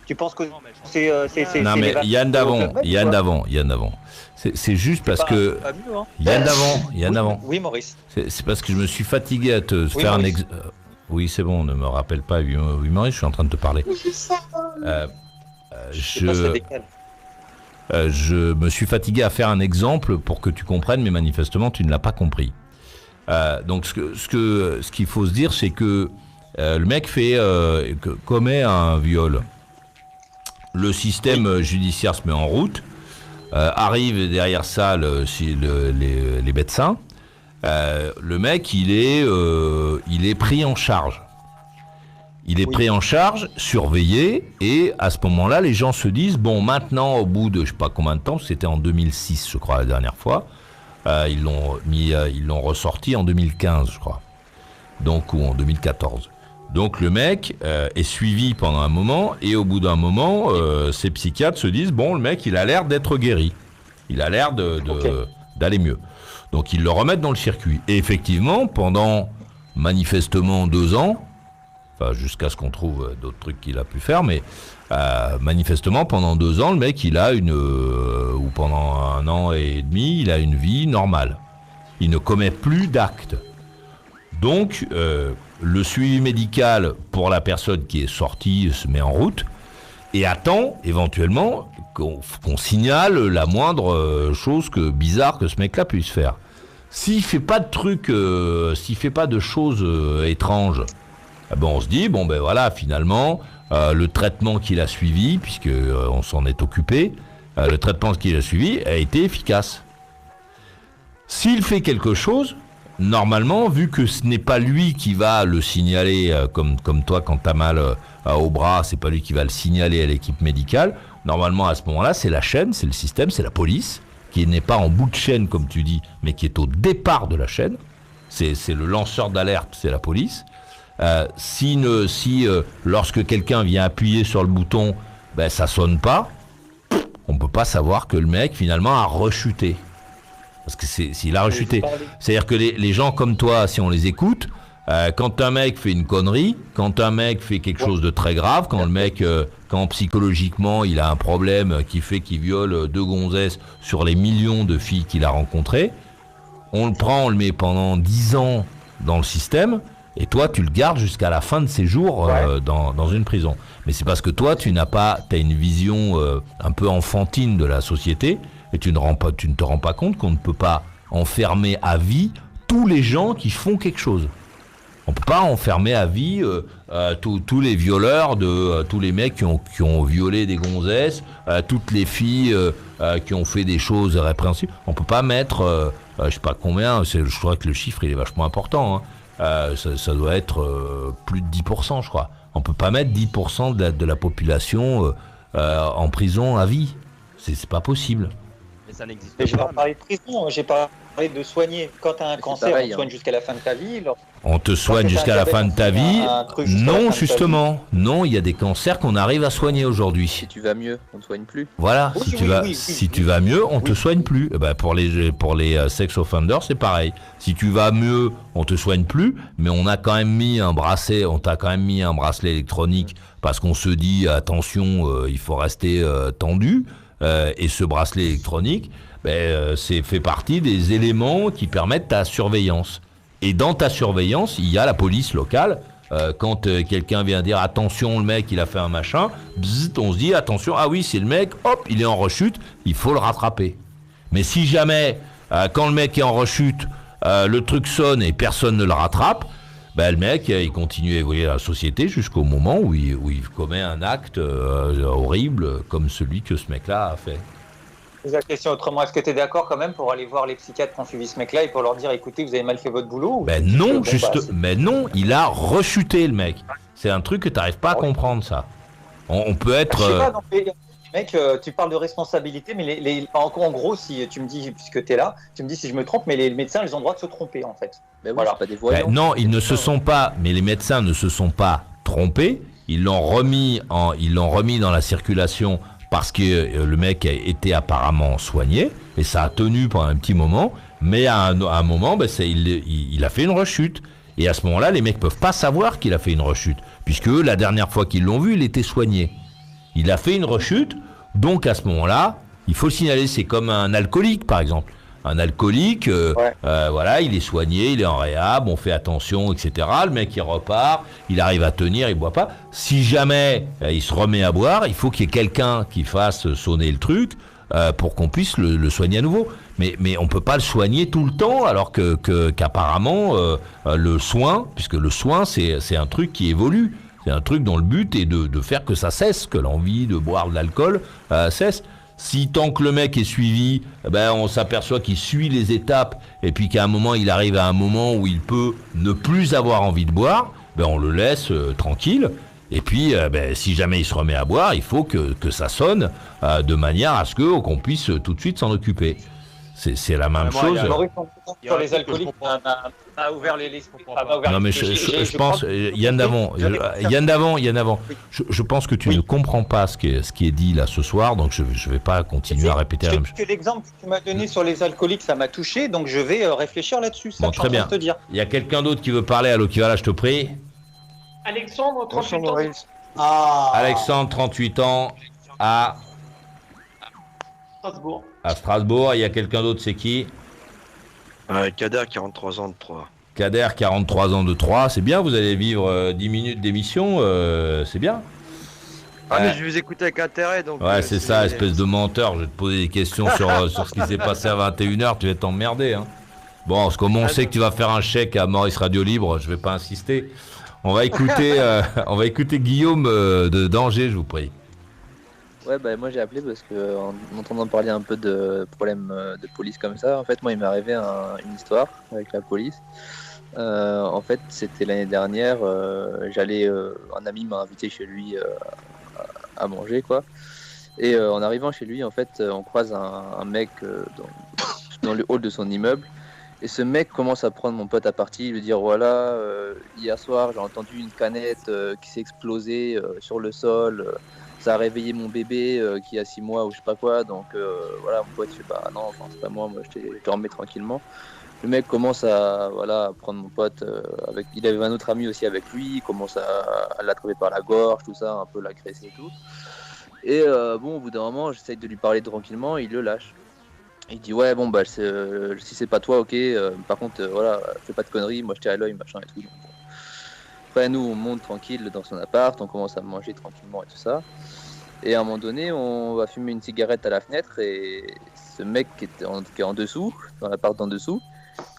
Tu penses que Non, mais je pense c'est que c'est bien. Non, les mais vaccins Yann au d'avant, Club Med, ou Yann quoi? d'avant, Yann d'avant. C'est juste parce Pas, que pas mieux, hein. Yann d'avant, Yann Oui, d'avant. oui, Maurice. C'est parce que je me suis fatigué à te Oui, faire un Maurice. Oui, c'est bon, ne me rappelle pas, oui, Maurice, je suis en train de te parler. Euh, Je sais pas, ça je, décale. je me suis fatigué à faire un exemple pour que tu comprennes, mais manifestement, tu ne l'as pas compris. Donc, ce qu'il faut se dire, c'est que le mec commet un viol. Le système judiciaire se met en route. Arrive derrière ça les médecins. Le mec, il est pris en charge. Il est Oui. pris en charge, surveillé, et à ce moment-là, les gens se disent, bon, maintenant, au bout de je sais pas combien de temps, c'était en 2006, je crois, la dernière fois, ils l'ont ressorti en 2015, je crois, donc, ou en 2014. Donc le mec est suivi pendant un moment, et au bout d'un moment, ces psychiatres se disent, bon, le mec, il a l'air d'être guéri. Il a l'air d'aller mieux. Donc ils le remettent dans le circuit. Et effectivement, pendant manifestement 2 ans, enfin jusqu'à ce qu'on trouve d'autres trucs qu'il a pu faire, mais manifestement pendant 2 ans, le mec, il a ou pendant 1 an et demi, il a une vie normale. Il ne commet plus d'actes. Donc le suivi médical pour la personne qui est sortie se met en route et attend éventuellement qu'on signale la moindre chose bizarre que ce mec-là puisse faire. S'il fait pas de trucs, s'il fait pas de choses étranges, on se dit bon ben voilà, finalement le traitement qu'il a suivi, puisque on s'en est occupé, le traitement qu'il a suivi a été efficace. S'il fait quelque chose, normalement, vu que ce n'est pas lui qui va le signaler, comme toi quand t'as mal au bras, c'est pas lui qui va le signaler à l'équipe médicale. Normalement, à ce moment-là, c'est la chaîne, c'est le système, c'est la police, qui n'est pas en bout de chaîne, comme tu dis, mais qui est au départ de la chaîne. C'est le lanceur d'alerte, c'est la police. Lorsque quelqu'un vient appuyer sur le bouton, ça sonne pas, on peut pas savoir que le mec, finalement, a rechuté. Parce que s'il a rechuté. C'est-à-dire que les gens comme toi, si on les écoute, quand un mec fait une connerie, quand un mec fait quelque chose de très grave, quand psychologiquement il a un problème qui fait qu'il viole 2 gonzesses sur les millions de filles qu'il a rencontrées, on le prend, on le met pendant 10 ans dans le système, et toi tu le gardes jusqu'à la fin de ses jours dans une prison. Mais c'est parce que toi t'as une vision un peu enfantine de la société, et tu ne te rends pas compte qu'on ne peut pas enfermer à vie tous les gens qui font quelque chose. On ne peut pas enfermer à vie tous les violeurs, tous les mecs qui ont violé des gonzesses, toutes les filles qui ont fait des choses répréhensibles. On ne peut pas mettre, je ne sais pas combien, je crois que le chiffre il est vachement important, hein. Ça doit être plus de 10%, je crois. On ne peut pas mettre 10% de la population en prison à vie. C'est pas possible. Mais ça n'existe Mais j'ai pas pas. parlé de prison, j'ai parlé de soigner. Quand tu as un cancer, pareil, on te soigne jusqu'à la fin de ta vie. On te soigne jusqu'à la fin de ta vie. Non, justement. Non, il y a des cancers qu'on arrive à soigner aujourd'hui. Si tu vas mieux, on ne te soigne plus. Voilà, Oui, si tu vas mieux, on te soigne plus. Pour les sex offenders, c'est pareil. Si tu vas mieux, on te soigne plus, mais on t'a quand même mis un bracelet électronique parce qu'on se dit attention, il faut rester tendu. Et ce bracelet électronique, c'est fait partie des éléments qui permettent ta surveillance. Et dans ta surveillance, il y a la police locale. Quand quelqu'un vient dire attention, le mec il a fait un machin, bzzz, on se dit attention, ah oui c'est le mec, hop, il est en rechute, il faut le rattraper. Mais si jamais, quand le mec est en rechute, le truc sonne et personne ne le rattrape, le mec il continue à évoluer dans la société jusqu'au moment où il commet un acte horrible comme celui que ce mec-là a fait. Pose la question autrement, est-ce que tu es d'accord quand même pour aller voir les psychiatres qui ont suivi ce mec-là et pour leur dire écoutez, vous avez mal fait votre boulot? Non, mais non, il a rechuté le mec. C'est un truc que tu n'arrives pas à comprendre, ça. On peut être. Je sais pas, non, mais, mec, tu parles de responsabilité, mais en gros, si tu me dis, puisque tu es là, tu me dis si je me trompe, mais les médecins, ils ont le droit de se tromper en fait. Ben oui, Voilà. c'est pas des voyants. Non, ils ne se sont pas, mais les médecins ne se sont pas trompés. Ils l'ont remis dans la circulation parce que le mec a été apparemment soigné et ça a tenu pendant un petit moment. Mais à un moment, il a fait une rechute. Et à ce moment-là, les mecs peuvent pas savoir qu'il a fait une rechute puisque la dernière fois qu'ils l'ont vu, il était soigné. Il a fait une rechute, donc à ce moment-là, il faut le signaler. C'est comme un alcoolique, par exemple. Un alcoolique, voilà, il est soigné, il est en réhab, on fait attention, etc. Le mec, il repart, il arrive à tenir, il boit pas. Si jamais il se remet à boire, il faut qu'il y ait quelqu'un qui fasse sonner le truc pour qu'on puisse le soigner à nouveau. Mais on peut pas le soigner tout le temps, alors qu'apparemment, le soin, puisque le soin, c'est un truc qui évolue. C'est un truc dont le but est de faire que ça cesse, que l'envie de boire de l'alcool cesse. Si tant que le mec est suivi, on s'aperçoit qu'il suit les étapes et puis qu'à un moment, il arrive à un moment où il peut ne plus avoir envie de boire, on le laisse tranquille. Et puis, si jamais il se remet à boire, il faut que ça sonne de manière à ce qu'on puisse tout de suite s'en occuper. C'est la même chose. Sur les alcooliques, a ouvert les non, mais je pense, Yann Davant, je pense que tu ne comprends pas ce qui est dit là ce soir, donc je ne vais pas continuer à répéter la même chose. L'exemple que tu m'as donné sur les alcooliques, ça m'a touché, donc je vais réfléchir là-dessus. Bon, très bien. Te dire. Il y a quelqu'un d'autre qui veut parler, allô, qui va là, je te prie. Alexandre, 38 ans. Alexandre, 38 ans, à Strasbourg. À Strasbourg, il y a quelqu'un d'autre, c'est qui? Kader, 43 ans de 3. Kader, 43 ans de 3, c'est bien, vous allez vivre 10 minutes d'émission, c'est bien. Mais je vous écoute avec intérêt, donc... Ouais, c'est ça, espèce de menteur, je vais te poser des questions sur ce qui s'est passé à 21h, tu vas t'emmerder. Hein. Bon, comme on sait que tu vas faire un chèque à Maurice Radio Libre, je vais pas insister. On va écouter Guillaume de Danger, je vous prie. Ouais, moi j'ai appelé parce que en entendant parler un peu de problèmes de police comme ça, en fait moi il m'est arrivé une histoire avec la police. En fait c'était l'année dernière, un ami m'a invité chez lui à manger quoi. Et en arrivant chez lui en fait on croise un mec dans le hall de son immeuble. Et ce mec commence à prendre mon pote à partie, lui dire voilà, hier soir j'ai entendu une canette qui s'est explosée sur le sol. Ça a réveillé mon bébé qui a 6 mois ou je sais pas quoi, donc voilà, mon pote, je sais pas, non, enfin c'est pas moi je dormais tranquillement. Le mec commence à prendre mon pote, il avait un autre ami aussi avec lui, il commence à l'attraper par la gorge, tout ça, un peu l'agresser et tout. Et au bout d'un moment, j'essaye de lui parler tranquillement, il le lâche. Il dit ouais, si c'est pas toi, ok, par contre, fais pas de conneries, moi je t'ai à l'œil, machin et tout. Donc, bon. Après, nous, on monte tranquille dans son appart, on commence à manger tranquillement et tout ça. Et à un moment donné, on va fumer une cigarette à la fenêtre et ce mec qui est en dessous, dans l'appart d'en dessous,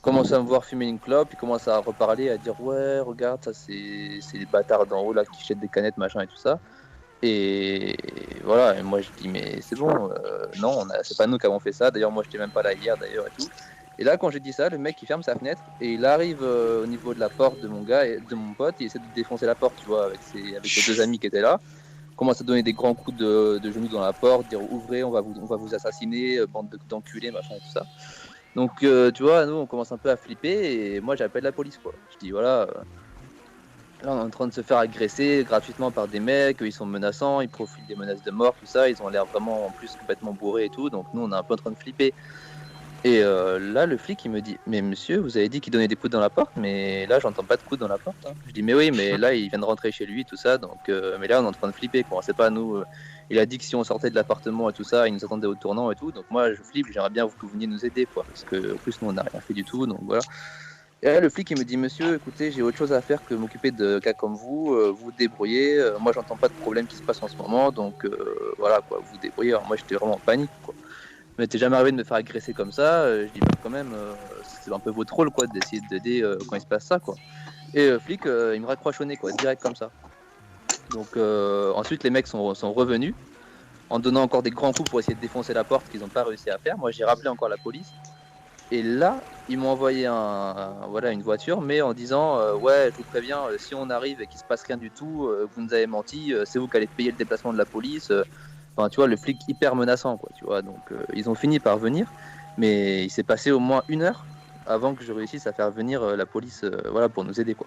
commence à me voir fumer une clope, il commence à reparler, à dire ouais, regarde, ça c'est les bâtards d'en haut là qui jettent des canettes, machin et tout ça. Et voilà, et moi je dis mais c'est bon, non, c'est pas nous qui avons fait ça, d'ailleurs moi j'étais même pas là hier d'ailleurs et tout. Et là, quand j'ai dit ça, le mec il ferme sa fenêtre et il arrive au niveau de la porte de mon gars et de mon pote. Il essaie de défoncer la porte, tu vois, avec les 2 amis qui étaient là. Il commence à donner des grands coups de genoux dans la porte, dire ouvrez, on va vous assassiner, bande d'enculés, machin et tout ça. Donc, tu vois, nous on commence un peu à flipper et moi j'appelle la police, quoi. Je dis voilà, là on est en train de se faire agresser gratuitement par des mecs, ils sont menaçants, ils profitent des menaces de mort, tout ça. Ils ont l'air vraiment en plus complètement bourrés et tout. Donc, nous on est un peu en train de flipper. Et là, le flic, il me dit « Mais monsieur, vous avez dit qu'il donnait des coups dans la porte, mais là, j'entends pas de coups dans la porte. Hein. » Je dis « Mais oui, mais là, il vient de rentrer chez lui, tout ça, donc... mais là, on est en train de flipper, quoi. C'est pas nous... il a dit que si on sortait de l'appartement et tout ça, il nous attendait au tournant et tout. Donc moi, je flippe, j'aimerais bien que vous veniez nous aider, quoi. Parce que, en plus, nous, on n'a rien fait du tout, donc voilà. » Et là, le flic, il me dit « Monsieur, écoutez, j'ai autre chose à faire que m'occuper de cas comme vous. Vous vous débrouillez. Moi, j'entends pas de problème qui se passe en ce moment, donc voilà, quoi. Vous vous débrouillez. » Alors moi, j'étais vraiment en panique, quoi. Mais t'es jamais arrivé de me faire agresser comme ça. Je dis quand même, c'est un peu votre rôle quoi, d'essayer d'aider quand il se passe ça quoi. Et le flic, il me raccroche au nez quoi, direct comme ça. Donc ensuite les mecs sont revenus en donnant encore des grands coups pour essayer de défoncer la porte qu'ils n'ont pas réussi à faire. Moi j'ai rappelé encore la police. Et là ils m'ont envoyé une voiture, mais en disant ouais je vous préviens, si on arrive et qu'il se passe rien du tout, vous nous avez menti, c'est vous qui allez payer le déplacement de la police. Enfin, tu vois, le flic hyper menaçant, quoi, tu vois. Donc, ils ont fini par venir, mais il s'est passé au moins 1 heure avant que je réussisse à faire venir la police, pour nous aider, quoi.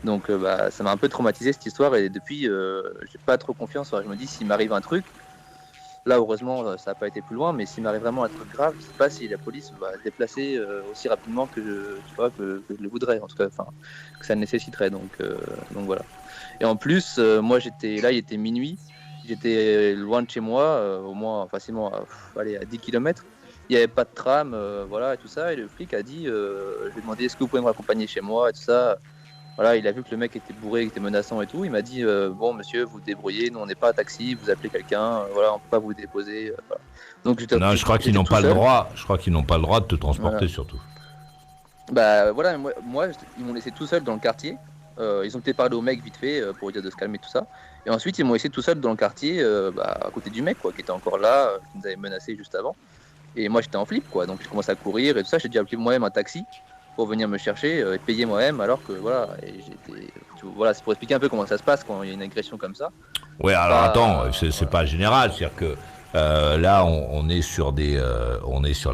Donc, ça m'a un peu traumatisé cette histoire et depuis, j'ai pas trop confiance. Je me dis, s'il m'arrive un truc, là, heureusement, ça n'a pas été plus loin, mais s'il m'arrive vraiment un truc grave, je sais pas si la police va se déplacer aussi rapidement que je le voudrais, en tout cas, enfin, que ça le nécessiterait. Donc voilà. Et en plus, moi, il était minuit. j'étais loin de chez moi, au moins facilement à 10 km. Il n'y avait pas de tram, voilà, et tout ça. Et le flic a dit, je lui ai demandé, est-ce que vous pouvez me raccompagner chez moi et tout ça. Voilà, il a vu que le mec était bourré, qu'il était menaçant et tout. Il m'a dit, bon monsieur, vous débrouillez, nous on n'est pas un taxi, vous appelez quelqu'un, voilà, on peut pas vous déposer. Voilà. Donc non, je crois qu'ils n'ont pas le droit. Je crois qu'ils n'ont pas le droit de te transporter, voilà. Surtout. Bah voilà, moi ils m'ont laissé tout seul dans le quartier. Ils ont peut-être parlé au mec vite fait pour lui dire de se calmer tout ça. Et ensuite ils m'ont laissé tout seul dans le quartier, à côté du mec quoi, qui était encore là, qui nous avait menacé juste avant. Et moi j'étais en flip quoi, donc je commençais à courir et tout ça. J'ai dû appeler moi-même un taxi pour venir me chercher et payer moi-même, alors que voilà, voilà, c'est pour expliquer un peu comment ça se passe quand il y a une agression comme ça. Ouais, alors attends, c'est pas général, c'est-à-dire que là on est sur les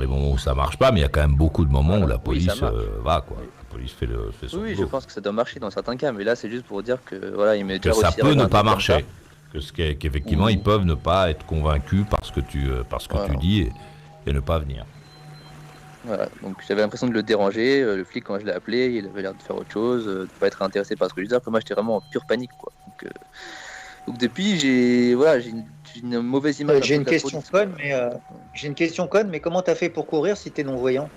moments où ça marche pas, mais il y a quand même beaucoup de moments où la police va quoi. Oui. La police fait son boulot. Je pense que ça doit marcher dans certains cas, mais là c'est juste pour dire que voilà, il m'est déjà réussi. Ça peut ne pas marcher, qu'effectivement ils peuvent ne pas être convaincus parce que tu dis et ne pas venir. Voilà, donc j'avais l'impression de le déranger. Le flic, quand je l'ai appelé, il avait l'air de faire autre chose, de pas être intéressé par ce que je disais. Après moi j'étais vraiment en pure panique quoi. Donc depuis j'ai une mauvaise image. J'ai une question conne, mais comment t'as fait pour courir si t'es non-voyant?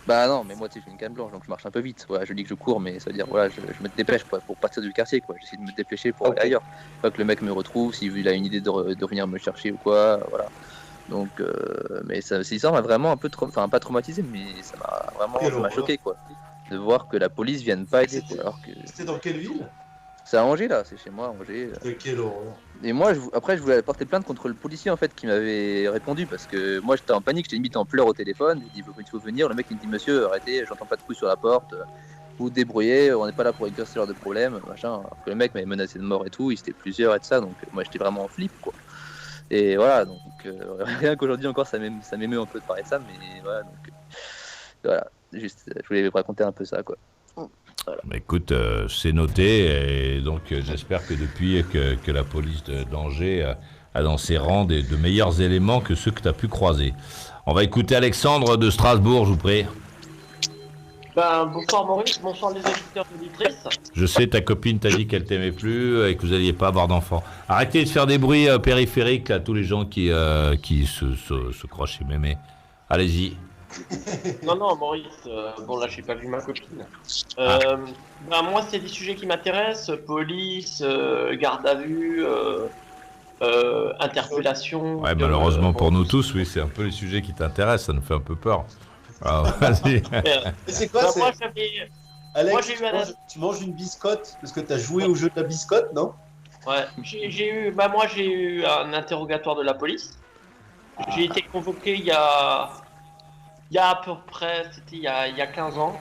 Bah non, mais moi tu sais, j'ai une canne blanche, donc je marche un peu vite. Voilà, je dis que je cours, mais ça veut dire voilà, je me dépêche quoi, pour partir du quartier quoi. J'essaie de me dépêcher pour aller ailleurs. Pas que le mec me retrouve, s'il a une idée de venir me chercher ou quoi, voilà. Donc, mais ça m'a vraiment un peu, pas traumatisé, mais ça m'a choqué quoi, de voir que la police vienne pas aider. C'était dans quelle ville? C'est à Angers là, c'est chez moi, Angers. Quelle horreur. Et moi, après, je voulais porter plainte contre le policier en fait qui m'avait répondu parce que moi j'étais en panique, j'étais limite en pleurs au téléphone. Il dit il faut venir, le mec il me dit monsieur arrêtez, j'entends pas de coups sur la porte, vous débrouillez, on n'est pas là pour exercer ce genre de problème, machin. Alors que le mec m'avait menacé de mort et tout, il était plusieurs et tout ça, donc moi j'étais vraiment en flip quoi. Et voilà, donc rien qu'aujourd'hui encore ça m'émeut un peu de parler de ça, mais voilà, donc voilà, juste je voulais vous raconter un peu ça quoi. Voilà. Écoute, c'est noté, et donc j'espère que depuis que la police d'Angers a dans ses rangs de meilleurs éléments que ceux que tu as pu croiser. On va écouter Alexandre de Strasbourg, je vous prie. Bonsoir Maurice, bonsoir les auditeurs et auditrices. Je sais, ta copine t'a dit qu'elle t'aimait plus et que vous n'alliez pas avoir d'enfants. Arrêtez de faire des bruits périphériques à tous les gens qui se crochent chez mémé. Allez-y. Non, Maurice, bon là, j'ai pas vu ma copine. Moi, c'est des sujets qui m'intéressent, police, garde à vue, interpellation. Ouais, malheureusement pour nous tous, oui, c'est un peu les sujets qui t'intéressent, ça nous fait un peu peur. Alors, vas-y. C'est quoi, Alex, tu manges une biscotte parce que tu as joué au jeu de la biscotte, non? Ouais, j'ai eu un interrogatoire de la police. J'ai été convoqué il y a à peu près, c'était il y a 15 ans.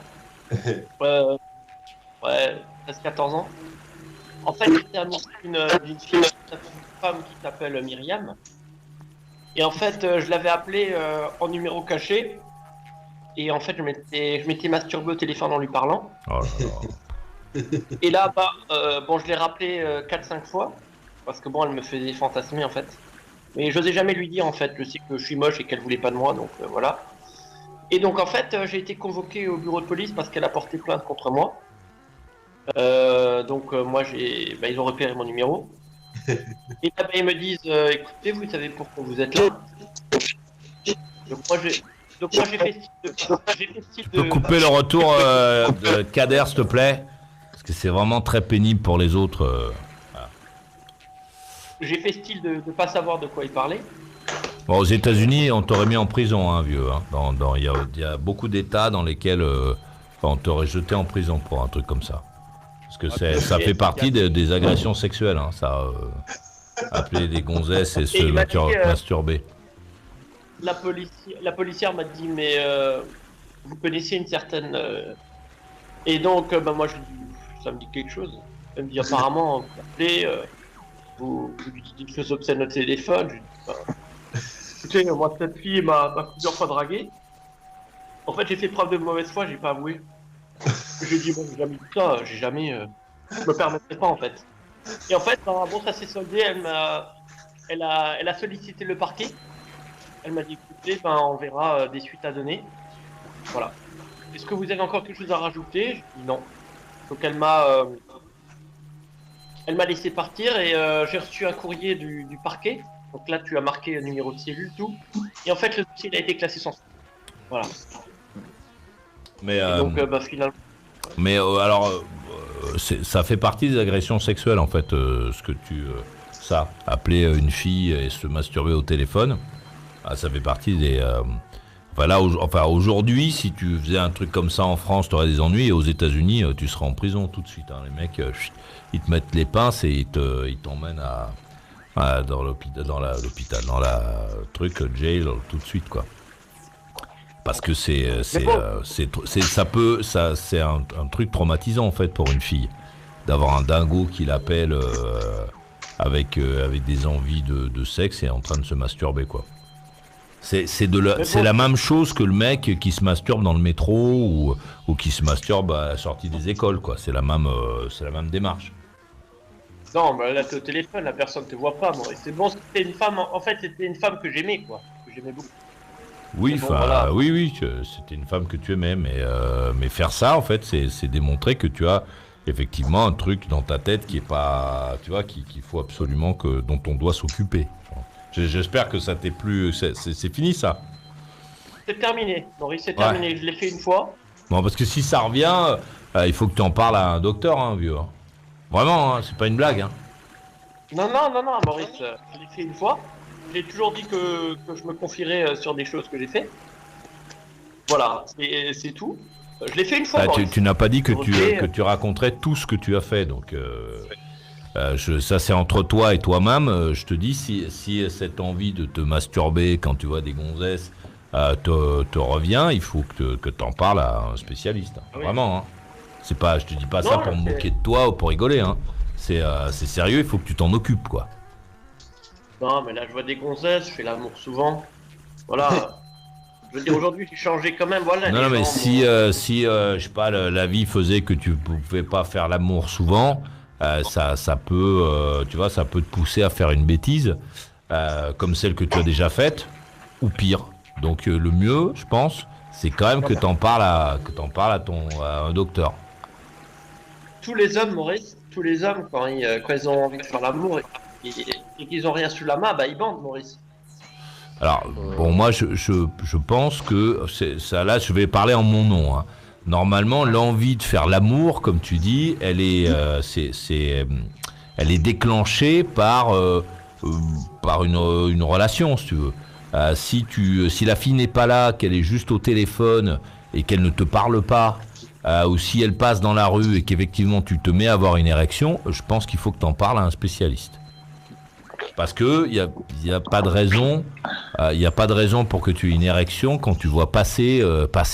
Ouais, presque 14 ans. En fait, j'étais amoureux d'une femme qui s'appelle Myriam. Et en fait, je l'avais appelée en numéro caché. Et en fait, je m'étais masturbé au téléphone en lui parlant. Oh là là. Et là, je l'ai rappelé 4-5 fois. Parce que bon, elle me faisait fantasmer en fait. Mais je n'osais jamais lui dire en fait. Je sais que je suis moche et qu'elle voulait pas de moi, donc voilà. Et donc en fait, j'ai été convoqué au bureau de police parce qu'elle a porté plainte contre moi. Moi, ils ont repéré mon numéro. Et là, ils me disent, écoutez, vous savez pourquoi vous êtes là. Donc moi, j'ai fait style de... Tu peux couper le retour de Kader, s'il te plaît? Parce que c'est vraiment très pénible pour les autres. Voilà. J'ai fait style de ne pas savoir de quoi il parlait. Bon, aux États-Unis, on t'aurait mis en prison, hein, vieux. Hein. Il y a beaucoup d'États dans lesquels on t'aurait jeté en prison pour un truc comme ça. Parce que ça fait partie des agressions sexuelles, hein, ça. Appeler des gonzesses et se masturber. La policière m'a dit, mais vous connaissez une certaine... Et donc, moi, je dis, ça me dit quelque chose. Elle me dit, apparemment, vous appelez, vous lui dites des choses obscènes au téléphone. Je dis, écoutez, moi, cette fille m'a plusieurs fois dragué. En fait, j'ai fait preuve de mauvaise foi, j'ai pas avoué. J'ai dit, bon, j'ai jamais dit ça, je me permettrais pas, en fait. Et en fait, ça s'est soldé, elle a sollicité le parquet. Elle m'a dit, écoutez, on verra des suites à donner. Voilà. Est-ce que vous avez encore quelque chose à rajouter? Je dis non. Donc elle m'a Elle m'a laissé partir et j'ai reçu un courrier du parquet. Donc là, tu as marqué le numéro de cellule, tout. Et en fait, le dossier il a été classé sans suite. Voilà. Mais, Et donc, finalement. mais alors, ça fait partie des agressions sexuelles, en fait, ce que ça, appeler une fille et se masturber au téléphone, ça fait partie des... aujourd'hui, si tu faisais un truc comme ça en France, tu aurais des ennuis, et aux États-Unis, tu serais en prison tout de suite. Hein. Les mecs, ils te mettent les pinces et ils t'emmènent dans l'hôpital, dans la jail tout de suite, quoi. Parce que c'est un truc traumatisant en fait pour une fille d'avoir un dingo qui l'appelle avec des envies de sexe et en train de se masturber, quoi. C'est la même chose que le mec qui se masturbe dans le métro ou qui se masturbe à la sortie des écoles, quoi. C'est la même démarche. Non, bah là t'es au téléphone, la personne te voit pas, Maurice. C'est bon, c'était une femme. En fait, c'était une femme que j'aimais, quoi. Que j'aimais beaucoup. Oui, bon, voilà. oui, c'était une femme que tu aimais, mais faire ça, en fait, c'est démontrer que tu as effectivement un truc dans ta tête qui est pas, tu vois, qu'il faut absolument dont on doit s'occuper. J'espère que ça t'est plus, c'est fini ça. C'est terminé, Maurice, c'est terminé. Je l'ai fait une fois. Bon, parce que si ça revient, il faut que tu en parles à un docteur, hein, vieux. Vraiment, hein, c'est pas une blague. Hein. Non, Maurice, je l'ai fait une fois. J'ai toujours dit que je me confierais sur des choses que j'ai fait. Voilà, c'est tout. Je l'ai fait une fois. Tu n'as pas dit que tu raconterais tout ce que tu as fait, donc ça c'est entre toi et toi-même. Je te dis, si cette envie de te masturber quand tu vois des gonzesses te revient, il faut que tu en parles à un spécialiste. Hein. Oui. Vraiment, hein. C'est pas, je te dis pas ça pour me moquer de toi ou pour rigoler. Hein. C'est sérieux, il faut que tu t'en occupes, quoi. Non, mais là, je vois des gonzesses, je fais l'amour souvent. Voilà. Je veux dire, aujourd'hui, j'ai changé quand même. Voilà. Non, mais si je sais pas, la vie faisait que tu pouvais pas faire l'amour souvent, ça peut, tu vois, ça peut te pousser à faire une bêtise, comme celle que tu as déjà faite, ou pire. Donc, le mieux, je pense, c'est quand même que t'en parles à un docteur. Tous les hommes, Maurice, quand ils ont envie de faire l'amour et qu'ils ont rien sous la main, bah ils bandent, Maurice. Alors, bon, moi, je pense que ça, là, je vais parler en mon nom. Hein. Normalement, l'envie de faire l'amour, comme tu dis, elle est déclenchée par une relation, si tu veux. Si la fille n'est pas là, qu'elle est juste au téléphone et qu'elle ne te parle pas, ou si elle passe dans la rue et qu'effectivement tu te mets à avoir une érection, je pense qu'il faut que tu en parles à un spécialiste. Parce que il y a pas de raison, pour que tu aies une érection quand tu vois passer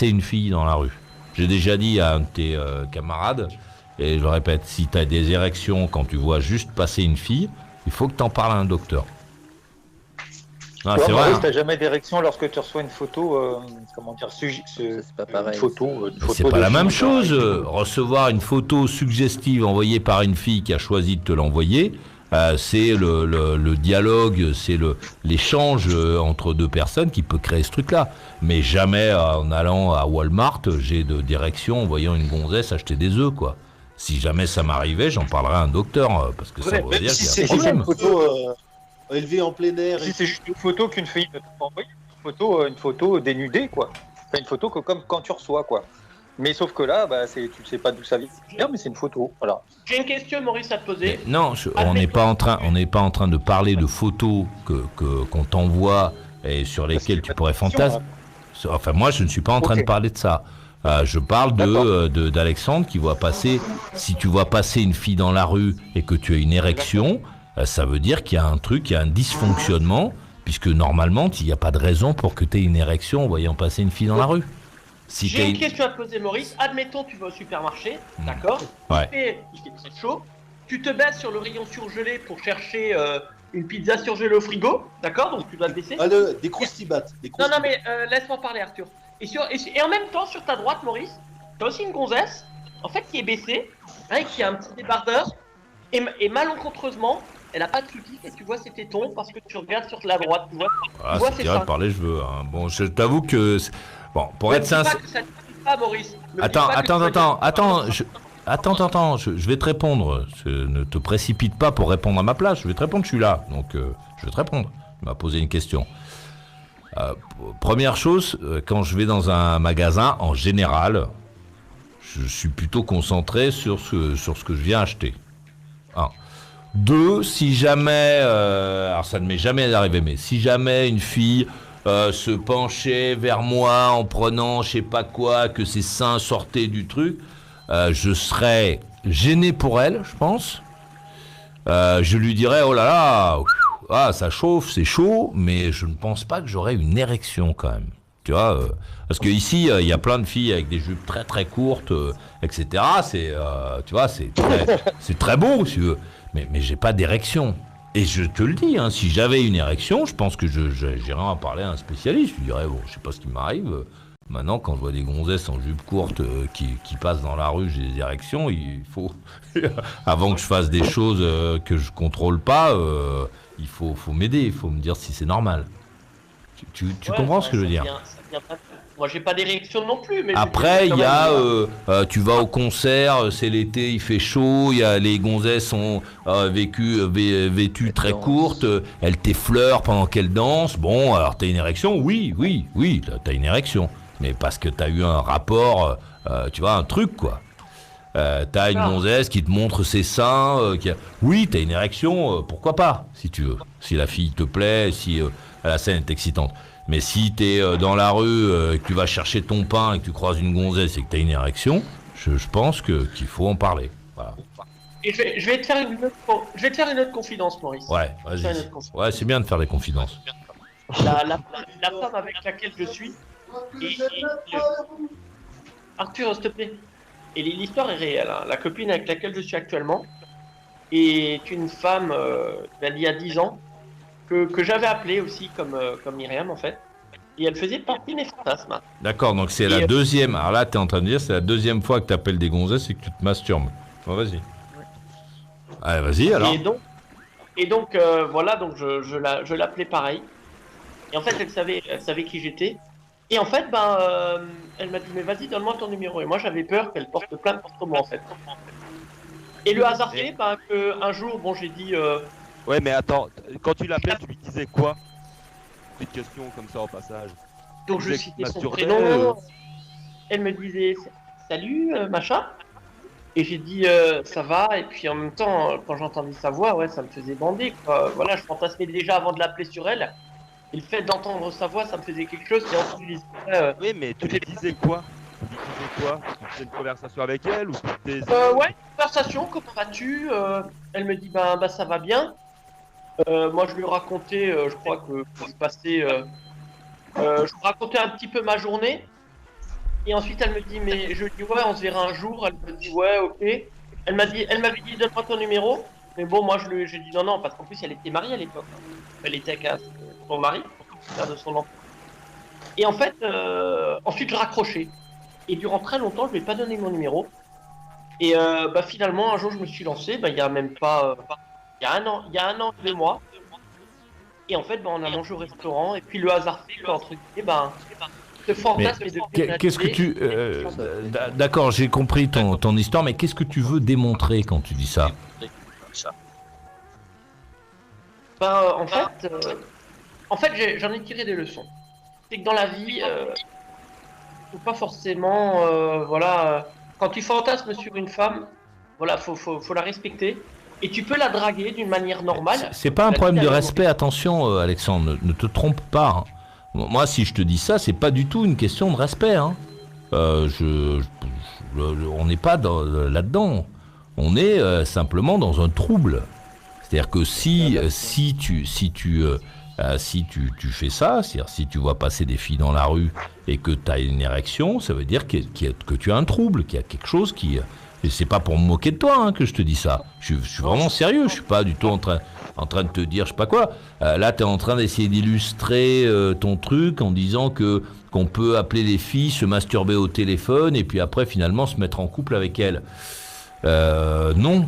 une fille dans la rue. J'ai déjà dit à un de tes camarades, et je le répète, si tu as des érections quand tu vois juste passer une fille, il faut que tu en parles à un docteur. Non, c'est vrai. Tu n'as jamais d'érection lorsque tu reçois une photo, c'est pas pareil. Une photo c'est pas la même chose. Recevoir une photo suggestive envoyée par une fille qui a choisi de te l'envoyer, c'est le dialogue, c'est l'échange entre deux personnes qui peut créer ce truc-là. Mais jamais en allant à Walmart, j'ai d'érection en voyant une gonzesse acheter des œufs, quoi. Si jamais ça m'arrivait, j'en parlerais à un docteur, parce que ça voudrait dire qu'il y a un problème. Une photo élevée en plein air. Si c'est juste une photo qu'une fille ne peut pas envoyer, une photo dénudée, quoi. Enfin, une photo comme quand tu reçois, quoi. Mais sauf que là, tu ne sais pas d'où ça vient, mais c'est une photo. Voilà. J'ai une question, Maurice, à te poser. Mais non, on n'est pas en train de parler de photos qu'on t'envoie et sur lesquelles tu pourrais fantasmer. Enfin, moi, je ne suis pas en train de parler de ça. Je parle d'Alexandre qui voit passer. Si tu vois passer une fille dans la rue et que tu as une érection, ça veut dire qu'il y a un truc, il y a un dysfonctionnement, puisque normalement, il n'y a pas de raison pour que tu aies une érection en voyant passer une fille dans la rue. J'ai une question à te poser, Maurice. Admettons, tu vas au supermarché, d'accord ? Ouais. Il fait très chaud. Tu te baisses sur le rayon surgelé pour chercher une pizza surgelée au frigo, d'accord ? Donc tu dois te baisser. Des croustibat. Non, mais laisse-moi parler, Arthur. Et en même temps, sur ta droite, Maurice, tu as aussi une gonzesse, en fait, qui est baissée, qui a un petit débardeur, et malencontreusement, elle a pas de soutif et tu vois ses tétons parce que tu regardes sur la droite, tu vois c'est tiré par les cheveux. Hein. Bon, je t'avoue que... Bon, pour être sincère... Pas, Maurice. Attends. Attends, je vais te répondre. Ne te précipite pas pour répondre à ma place. Je vais te répondre, je suis là. Donc, je vais te répondre. Tu m'as posé une question. Première chose, quand je vais dans un magasin, en général, je suis plutôt concentré sur ce que je viens acheter. 1. 2, si jamais, alors ça ne m'est jamais arrivé, mais si jamais une fille se penchait vers moi en prenant je sais pas quoi, que ses seins sortaient du truc, je serais gêné pour elle, je pense. Je lui dirais, oh là là, ça chauffe, c'est chaud, mais je ne pense pas que j'aurais une érection quand même. Tu vois, parce que ici, il y a plein de filles avec des jupes très très courtes, etc. Tu vois, c'est très beau, si tu veux. Mais j'ai pas d'érection. Et je te le dis, hein, si j'avais une érection, je pense que j'irais en parler à un spécialiste. Je lui dirais, bon, je sais pas ce qui m'arrive. Maintenant, quand je vois des gonzesses en jupe courte qui passent dans la rue, j'ai des érections, il faut, avant que je fasse des choses que je contrôle pas, il faut m'aider, il faut me dire si c'est normal. Tu comprends ce que je veux dire? Moi, j'ai pas d'érection non plus. Mais après, il y a, tu vas au concert, c'est l'été, il fait chaud, il y a les gonzesses sont vêtues très courtes, elles t'effleurent pendant qu'elles dansent. Bon, alors t'as une érection? Oui, t'as une érection. Mais parce que t'as eu un rapport, tu vois, un truc, quoi. T'as une gonzesse qui te montre ses seins, oui, t'as une érection, pourquoi pas, si tu veux. Si la fille te plaît, si la scène est excitante. Mais si t'es dans la rue, que tu vas chercher ton pain et que tu croises une gonzesse et que t'as une érection, je pense qu'il faut en parler. Voilà. Et je vais te faire une autre confidence, Maurice. Ouais, vas-y. Ouais, c'est bien de faire des confidences. La femme avec laquelle je suis, Arthur, s'il te plaît. Et l'histoire est réelle. Hein. La copine avec laquelle je suis actuellement est une femme d'il y a 10 ans que j'avais appelée aussi comme Myriam en fait. Et elle faisait partie de mes fantasmes. D'accord, donc c'est la deuxième. Alors là, tu es en train de dire c'est la deuxième fois que tu appelles des gonzesses et que tu te masturbes. Bon, vas-y. Ouais. Allez, vas-y alors. Et donc voilà, donc je l'appelais pareil. Et en fait, elle savait qui j'étais. Et en fait, elle m'a dit, mais vas-y, donne-moi ton numéro. Et moi, j'avais peur qu'elle porte plainte contre moi, en fait. Et le hasard fait qu'un jour, bon, j'ai dit... Ouais, mais attends, quand tu l'appelais, tu lui disais quoi? Petite question comme ça, au passage. Donc, je citais son prénom. Elle me disait, salut, machin. Et j'ai dit, ça va. Et puis, en même temps, quand j'entendais sa voix, ouais, ça me faisait bander, quoi. Voilà, je fantasmais déjà avant de l'appeler sur elle. Et le fait d'entendre sa voix, ça me faisait quelque chose. Et ensuite, je disais, oui, mais tu lui disais quoi? Tu faisais une conversation avec elle ou ouais, une conversation, comment vas-tu? Elle me dit, ça va bien. Moi, je lui racontais, je crois que je passais... je lui racontais un petit peu ma journée. Et ensuite, elle me dit, mais je lui dis, ouais, on se verra un jour. Elle me dit, ouais, ok. Elle m'avait dit, donne-moi ton numéro. Mais bon, moi, j'ai dit non, parce qu'en plus, elle était mariée à l'époque. Elle était avec son mari, père de son enfant. Et en fait, ensuite, je raccrochais. Et durant très longtemps, je ne lui ai pas donné mon numéro. Et finalement, un jour, je me suis lancé, il y a même pas... il y a un an, 2 mois. Et en fait, on a mangé au restaurant. Et puis, le hasard fait qu'entre guillemets, ce fantasme est devenu... Qu'est-ce que tu... d'accord, j'ai compris ton histoire, mais qu'est-ce que tu veux démontrer quand tu dis ça? En fait, j'en ai tiré des leçons. C'est que dans la vie, faut pas forcément, quand tu fantasmes sur une femme, voilà, faut la respecter. Et tu peux la draguer d'une manière normale. C'est pas un problème de respect, attention, Alexandre, ne te trompe pas. Hein. Moi, si je te dis ça, c'est pas du tout une question de respect. Hein. On n'est pas là-dedans. On est simplement dans un trouble. C'est-à-dire que si tu fais ça, c'est-à-dire si tu vois passer des filles dans la rue et que tu as une érection, ça veut dire que tu as un trouble, qu'il y a quelque chose qui... Et c'est pas pour me moquer de toi que je te dis ça. Je suis vraiment sérieux, je suis pas du tout en train de te dire je sais pas quoi. Là, tu es en train d'essayer d'illustrer ton truc en disant qu'on peut appeler les filles, se masturber au téléphone et puis après finalement se mettre en couple avec elles. Non.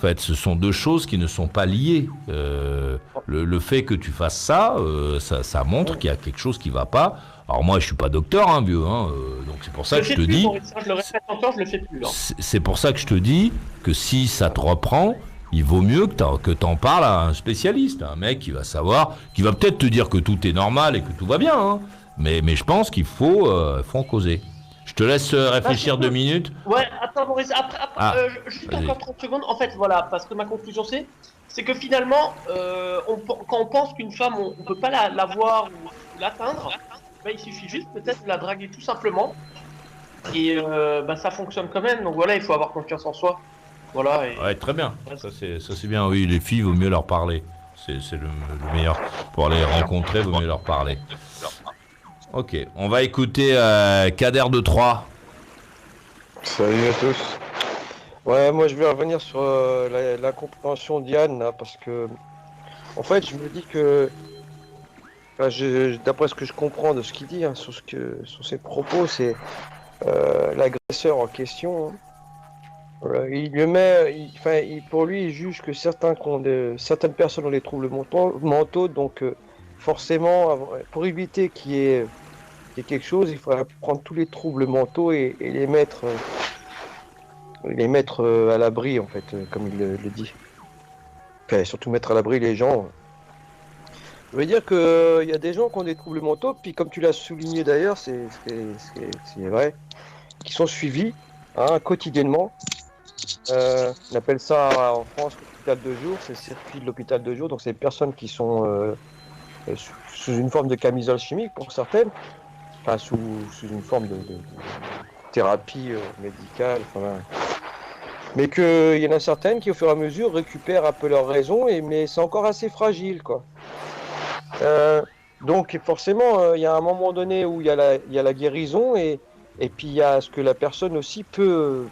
fait, ce sont deux choses qui ne sont pas liées. Le fait que tu fasses ça, ça montre qu'il y a quelque chose qui va pas. Alors moi, je suis pas docteur, hein, vieux, hein, donc c'est pour ça que je te dis. Je le répète encore, je le fais plus. Hein. C'est pour ça que je te dis que si ça te reprend, il vaut mieux que t'en parles à un spécialiste, un mec qui va savoir, qui va peut-être te dire que tout est normal et que tout va bien, hein, mais je pense qu'il faut en causer. Je te laisse réfléchir 2 minutes. Ouais, attends Maurice, juste encore 30 secondes. En fait, voilà, parce que ma conclusion c'est que finalement, quand on pense qu'une femme, on peut pas la voir ou l'atteindre, bah, il suffit juste peut-être de la draguer tout simplement. Et ça fonctionne quand même. Donc voilà, il faut avoir confiance en soi. Voilà. Et... Ouais, très bien. Ça c'est bien. Oui, les filles, vaut mieux leur parler. C'est le meilleur. Pour les rencontrer, vaut mieux leur parler. Ok, on va écouter Kader de Troyes. Salut à tous. Ouais, moi je vais revenir sur la compréhension d'Yann, là, parce que en fait je me dis que d'après ce que je comprends de ce qu'il dit, hein, sur ses propos, c'est l'agresseur en question. Il le met, pour lui, il juge que certaines personnes ont des troubles mentaux, donc forcément, pour éviter qu'il y ait quelque chose, il faudrait prendre tous les troubles mentaux et les mettre à l'abri, en fait, comme il le dit. Enfin, surtout mettre à l'abri les gens. Je veux dire qu'il y a des gens qui ont des troubles mentaux, puis comme tu l'as souligné d'ailleurs, c'est vrai, qui sont suivis quotidiennement. On appelle ça en France l'hôpital de jour, c'est le circuit de l'hôpital de jour, donc c'est des personnes qui sont sous une forme de camisole chimique pour certaines, enfin sous une forme de thérapie médicale, enfin, mais qu'il y en a certaines qui au fur et à mesure récupèrent un peu leur raison, mais c'est encore assez fragile, quoi. Donc forcément, il y a un moment donné où il y a la guérison et puis il y a ce que la personne aussi peut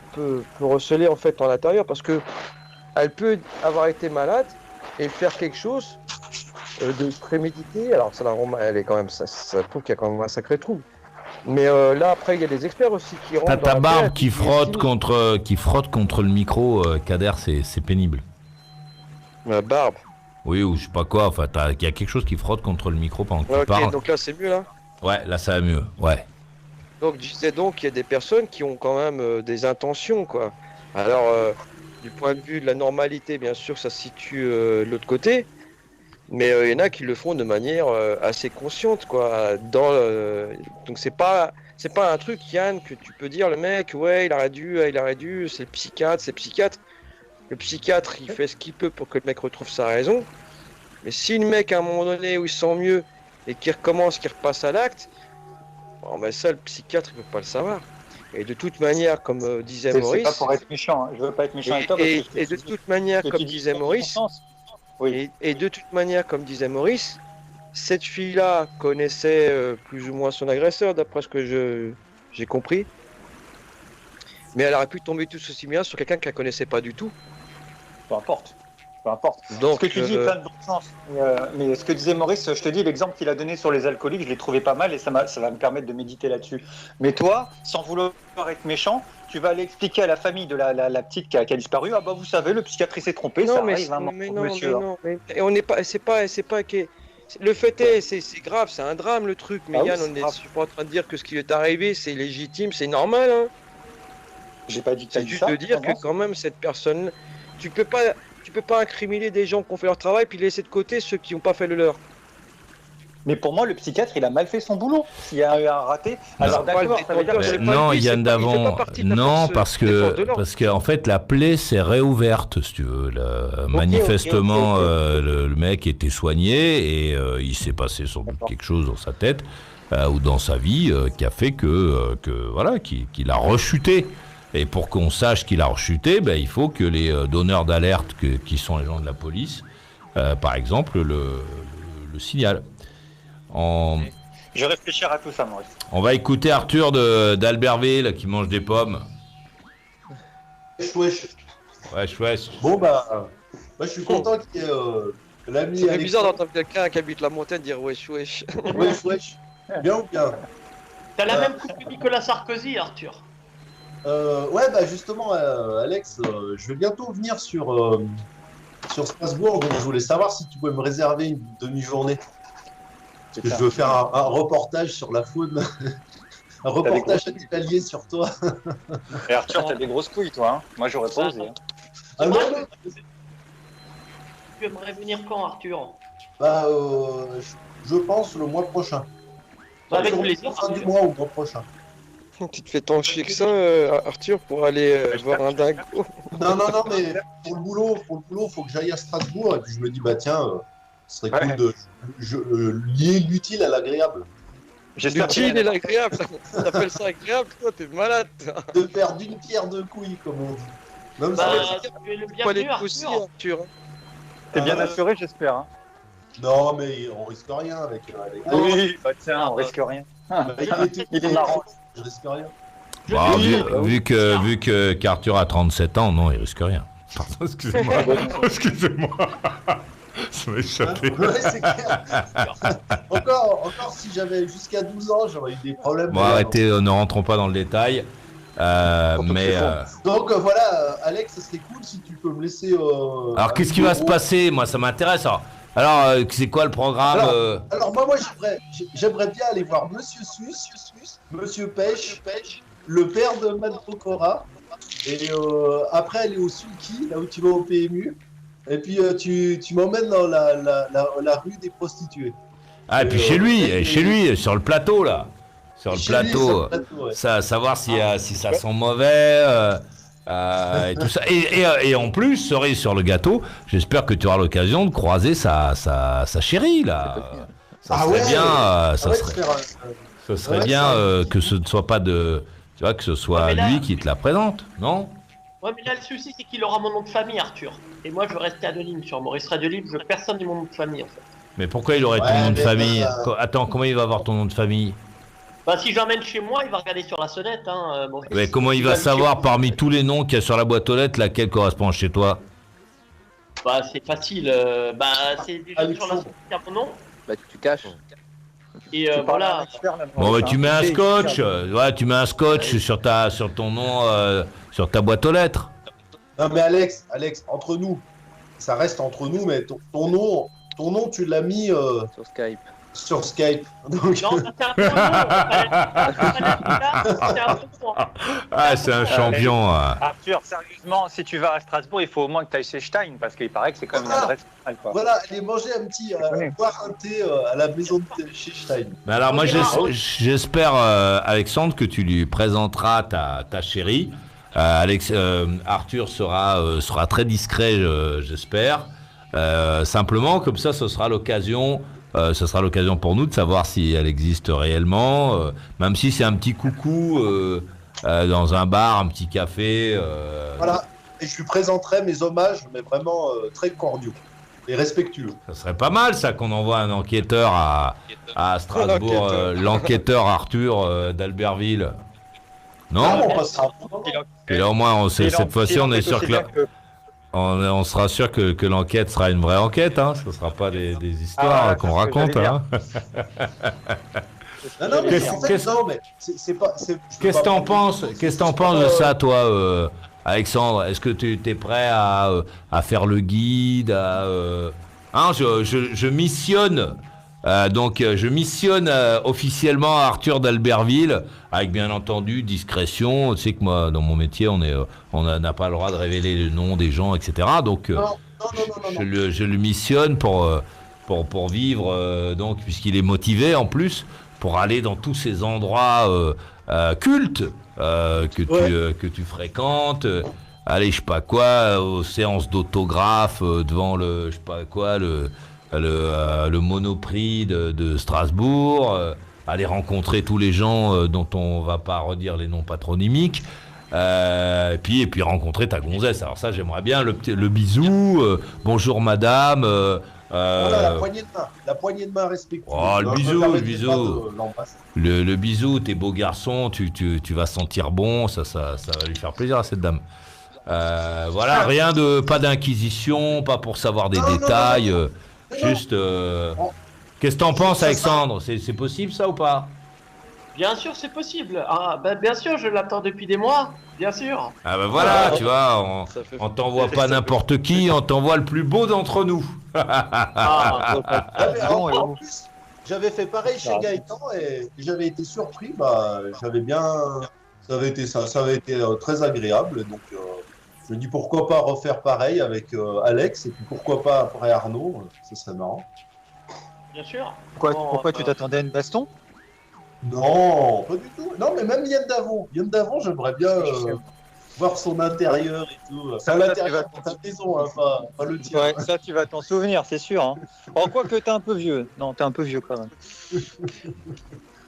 receler en fait en l'intérieur, parce que elle peut avoir été malade et faire quelque chose de prémédité. Alors ça elle est quand même ça prouve qu'il y a quand même un sacré trouble. Mais là après il y a des experts aussi qui rentrent. T'as ta barbe qui frotte contre le micro, Kader, c'est pénible. Ma barbe. Oui, ou je sais pas quoi, enfin il y a quelque chose qui frotte contre le micro pendant que tu parles. Donc là c'est mieux là. Ouais, là ça va mieux. Ouais. Donc je disais donc qu'il y a des personnes qui ont quand même des intentions, quoi. Alors du point de vue de la normalité, bien sûr, ça se situe de l'autre côté, mais il y en a qui le font de manière assez consciente, quoi. Donc c'est pas un truc, Yann, que tu peux dire le mec, ouais, il aurait dû, c'est le psychiatre. Le psychiatre, il fait ce qu'il peut pour que le mec retrouve sa raison. Mais si le mec, à un moment donné où il se sent mieux et qu'il repasse à l'acte, bon, ben ça, le psychiatre, il peut pas le savoir. Et de toute manière, comme disait Maurice... C'est pas pour être méchant, hein. Je veux pas être méchant avec toi. Et de toute manière, comme disait Maurice... Oui. Et de toute manière, comme disait Maurice, cette fille-là connaissait plus ou moins son agresseur, d'après ce que j'ai compris. Mais elle aurait pu tomber tout aussi bien sur quelqu'un qu'elle connaissait pas du tout. Peu importe. Donc, ce que tu dis est plein de bon sens. Mais ce que disait Maurice, je te dis, l'exemple qu'il a donné sur les alcooliques, je l'ai trouvé pas mal et ça va me permettre de méditer là-dessus. Mais toi, sans vouloir être méchant, tu vas aller expliquer à la famille de la petite qui a disparu, ah bah vous savez, le psychiatre s'est trompé, non, ça mais arrive, monsieur. Et on n'est pas, c'est pas que... Le fait est, c'est grave, c'est un drame le truc, mais Yann, je suis pas en train de dire que ce qui est arrivé, c'est légitime, c'est normal, hein. J'ai pas dit que c'est juste de dire que quand même cette personne, tu peux pas incriminer des gens qui ont fait leur travail puis laisser de côté ceux qui n'ont pas fait le leur. Mais pour moi, le psychiatre, il a mal fait son boulot. S'il y a eu un raté, alors d'accord, ça veut dire que non, Yann Davant, non, parce que en fait, la plaie s'est réouverte, si tu veux. Manifestement, le mec était soigné et il s'est passé sans doute quelque chose dans sa tête ou dans sa vie qui a fait que voilà, qu'il a rechuté. Et pour qu'on sache qu'il a rechuté, il faut que les donneurs d'alerte, qui sont les gens de la police, par exemple, le signalent. Je vais réfléchir à tout ça, Maurice. On va écouter Arthur d'Albertville qui mange des pommes. Wesh. Bon, moi je suis content qu'il y ait l'ami. C'est bizarre d'entendre quelqu'un qui habite la montagne dire wesh. Wesh. Bien ou bien? T'as la même coupe que Nicolas Sarkozy, Arthur. Ouais, bah justement, Alex, je vais bientôt venir sur Strasbourg, donc je voulais savoir si tu pouvais me réserver une demi-journée. Parce que je veux faire un reportage sur la faune, un reportage animalier sur toi. Et Arthur, t'as des grosses couilles, toi. Hein. Moi, j'aurais pas osé. Hein. Ah non, Tu aimerais venir quand, Arthur? bah, je pense le mois prochain. Avec plaisir. Fin du mois ou le mois prochain. Tu te fais tant chier que ça, Arthur, pour aller voir un dingo. Non, mais pour le boulot, faut que j'aille à Strasbourg. Et puis je me dis, bah tiens, ce serait cool de lier l'utile à l'agréable. L'utile et l'agréable, t'appelles ça agréable, toi, t'es malade. De faire d'une pierre deux couilles, comme on dit. Même Bah, si- tu es le Pas les bienvenu, aussi, Arthur. Arthur. T'es bien assuré, j'espère. Hein. Non, mais on risque rien avec. Oui, bah tiens, on risque rien. Il est marrant. Je risque rien. Bah, vu que qu'Arthur a 37 ans, non, il risque rien. Pardon, excusez-moi. Excusez-moi. Ça m'a échappé. Ouais, c'est clair. Encore si j'avais jusqu'à 12 ans, j'aurais eu des problèmes. Bon, arrêtez, ne rentrons pas dans le détail. Mais. Donc voilà, Alex, ça serait cool si tu peux me laisser. Alors, qu'est-ce qui va se passer? Moi, ça m'intéresse. Alors, c'est quoi le programme? Alors moi, j'aimerais bien aller voir Monsieur Sus, Monsieur Pêche, le père de Madrocora, et après aller au Sulky, là où tu vas au PMU, et puis tu m'emmènes dans la rue des prostituées. Ah, et puis chez lui, sur le plateau, là. Sur le Chez lui, plateau. ouais. Ça, savoir si ça sent mauvais. Et tout ça. Et en plus, cerise sur le gâteau, j'espère que tu auras l'occasion de croiser sa chérie, là. Ça serait bien, ça serait bien que ce ne soit pas de. Tu vois, que ce soit lui qui te la présente, non? Ouais, mais là, le souci, c'est qu'il aura mon nom de famille, Arthur. Et moi, je veux rester anonyme sur Maurice Radio Libre. Je veux personne de mon nom de famille, en fait. Mais pourquoi il aurait ton nom de famille? Attends, comment il va avoir ton nom de famille? Bah, si je l'emmène chez moi, il va regarder sur la sonnette. Hein, bon, Mais comment il va savoir parmi tous les noms qu'il y a sur la boîte aux lettres laquelle correspond chez toi? Bah, c'est facile. Bah, c'est déjà sur la sonnette, il y a mon nom. Bah, tu caches. Et voilà. Bon, bah, tu mets un scotch. Ouais, tu mets un scotch sur ton nom, sur ta boîte aux lettres. Non mais Alex, entre nous, ça reste entre nous, mais ton nom, tu l'as mis Sur Skype. sur Skype. Donc... Non, ça, c'est un faux nom. Ah, c'est un champion. Arthur, sérieusement, si tu vas à Strasbourg, il faut au moins que tu ailles chez Stein, parce qu'il paraît que c'est quand même une adresse normale, quoi. Voilà, aller manger un petit, boire un thé à la maison de chez Stein. Mais alors, moi, j'espère, Alexandre, que tu lui présenteras ta chérie. Arthur sera très discret, j'espère. Simplement, comme ça, ce sera l'occasion pour nous de savoir si elle existe réellement, même si c'est un petit coucou dans un bar, un petit café. Voilà, et je lui présenterai mes hommages, mais vraiment très cordiaux et respectueux. Ça serait pas mal, ça, qu'on envoie un enquêteur à Strasbourg, l'enquêteur Arthur d'Albertville. Non, Ah, on passera un bon moment. et là, au moins, cette fois-ci, on est sûr que on sera sûr que l'enquête sera une vraie enquête, hein. Ce ne sera pas des histoires qu'on raconte. Hein. Non, mais en fait, non, mais c'est pas. Qu'est-ce que t'en penses? Qu'est-ce que t'en penses de ça, toi, Alexandre? Est-ce que tu es prêt à faire le guide, hein, je missionne. Je missionne officiellement Arthur d'Albertville, avec bien entendu discrétion. Tu sais que moi, dans mon métier, on n'a pas le droit de révéler le nom des gens, etc. Donc, Non. je le missionne pour vivre, donc, puisqu'il est motivé en plus, pour aller dans tous ces endroits cultes que tu fréquentes. Aller, je sais pas quoi, aux séances d'autographe devant le, je sais pas quoi, le Monoprix de Strasbourg, aller rencontrer tous les gens dont on va pas redire les noms patronymiques, et puis rencontrer ta gonzesse. Alors ça, j'aimerais bien le bisou, bonjour madame. Voilà, la poignée de main respectueuse. Oh, le bisou. Le bisou, t'es beau garçon, tu vas sentir bon, ça va lui faire plaisir à cette dame. Voilà, pas d'inquisition, pas pour savoir des détails. Non. Juste, qu'est-ce que t'en penses, Alexandre? C'est possible, ça, ou pas? Bien sûr, c'est possible. Ah, bah, bien sûr, je l'attends depuis des mois. Bien sûr. Ah ben voilà, tu vois, Ça fait- on t'envoie pas n'importe qui, on t'envoie le plus beau d'entre nous. Ah, Mais en plus, j'avais fait pareil chez Gaëtan et j'avais été surpris. Bah, j'avais bien. Ça avait été très agréable. Donc, je me dis pourquoi pas refaire pareil avec Alex et puis pourquoi pas après Arnaud. Ça serait marrant. bien sûr. Pourquoi tu t'attendais à une baston? Non, pas du tout. Non, mais même Yann Davon. Yann Davon, j'aimerais bien voir son intérieur et tout. Enfin, l'intérieur de ta maison, hein, pas le tien. Ouais, ça, tu vas t'en souvenir, c'est sûr. Hein. Oh, quoique, t'es un peu vieux. Non, t'es un peu vieux quand même.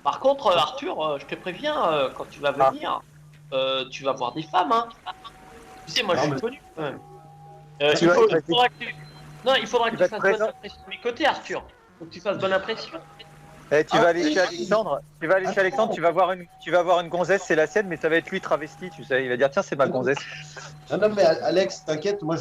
Par contre, Arthur, je te préviens, quand tu vas venir, tu vas voir des femmes. Hein. Tu sais, moi, je suis connu quand même. Tu vas- Il faudra que vas tu fasses te bonne présenter. impression de mes côtés, Arthur. Faut que tu fasses bonne impression. Tu vas aller chez Alexandre. Tu vas aller chez Alexandre. Tu vas voir une gonzesse, c'est la sienne, mais ça va être lui travesti. Tu sais, il va dire tiens, c'est ma gonzesse. Non, mais Alex, t'inquiète, moi,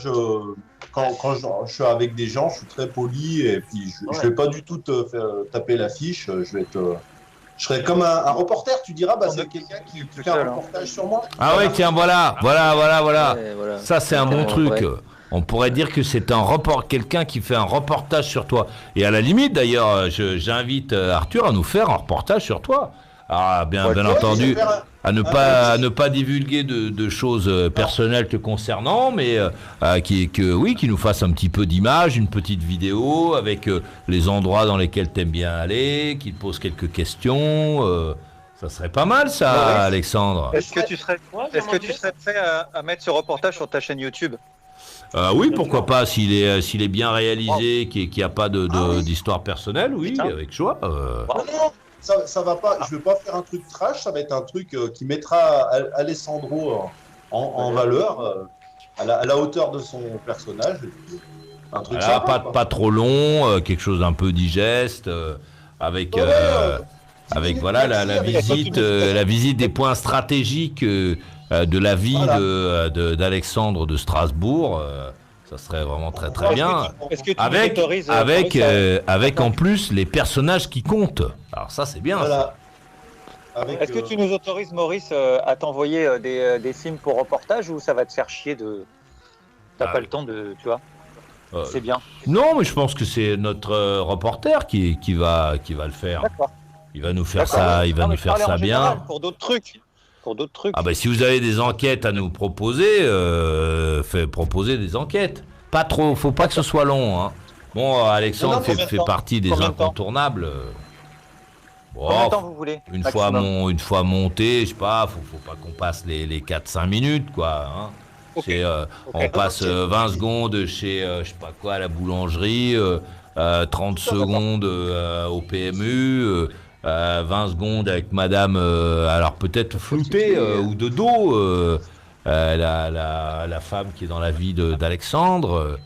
quand je suis avec des gens, je suis très poli et puis je vais pas du tout te faire taper l'affiche. Je serai comme un reporter. Tu diras, bah, c'est quelqu'un qui fait un reportage sur moi. Ah ouais, tiens, voilà. Ouais, voilà. Ça, c'est un bon Ouais. truc. On pourrait dire que c'est quelqu'un qui fait un reportage sur toi. Et à la limite, d'ailleurs, j'invite Arthur à nous faire un reportage sur toi. Ah, bien Ouais, entendu, je vais faire à ne pas divulguer de choses personnelles te concernant, mais qui nous fasse un petit peu d'image, une petite vidéo avec les endroits dans lesquels t'aimes bien aller, qui te pose quelques questions. Ça serait pas mal, ça, Maurice, Alexandre. Est-ce que tu serais prêt à mettre ce reportage sur ta chaîne YouTube? Oui, pourquoi pas, s'il est bien réalisé, qu'il n'y a pas d'histoire personnelle, oui, Putain. avec joie. Non, ça va pas. Je vais pas faire un truc trash. Ça va être un truc qui mettra Alessandro en valeur, à la hauteur de son personnage. Un truc Voilà, sympa, quoi. pas trop long, quelque chose d'un peu digeste, avec, Ouais, avec 10 voilà, minutes la maxi, avec la visite des points stratégiques de la vie Voilà. d'Alexandre de Strasbourg. Ça serait vraiment très très bien. Est-ce que tu Avec, nous autorises, avec, Maurice, avec en plus les personnages qui comptent. Alors ça c'est bien. Ça. Voilà. Avec, Est-ce que tu nous autorises, Maurice, à t'envoyer des films pour reportage ou ça va te faire chier de. T'as Ah. pas le temps de. Tu vois, Euh, c'est bien. Non, mais je pense que c'est notre reporter qui va le faire. D'accord. Il va nous faire D'accord. ça, il va Non, mais nous je faire parlais ça en général, bien. Pour d'autres trucs. Pour d'autres trucs. Ah ben si vous avez des enquêtes à nous proposer, proposez des enquêtes. Pas trop, faut pas que ce soit long. Hein. Bon, Alexandre Non, combien de fait temps partie des Combien de temps incontournables. Combien de temps Bon, vous voulez une maximum fois monté, je sais pas, faut pas qu'on passe les 4-5 minutes, quoi. Hein. Ok. C'est, on passe 20 secondes chez, je sais pas quoi, à la boulangerie, 30 secondes au PMU, 20 secondes avec madame, alors peut-être floutée ou de dos, la femme qui est dans la vie d'Alexandre.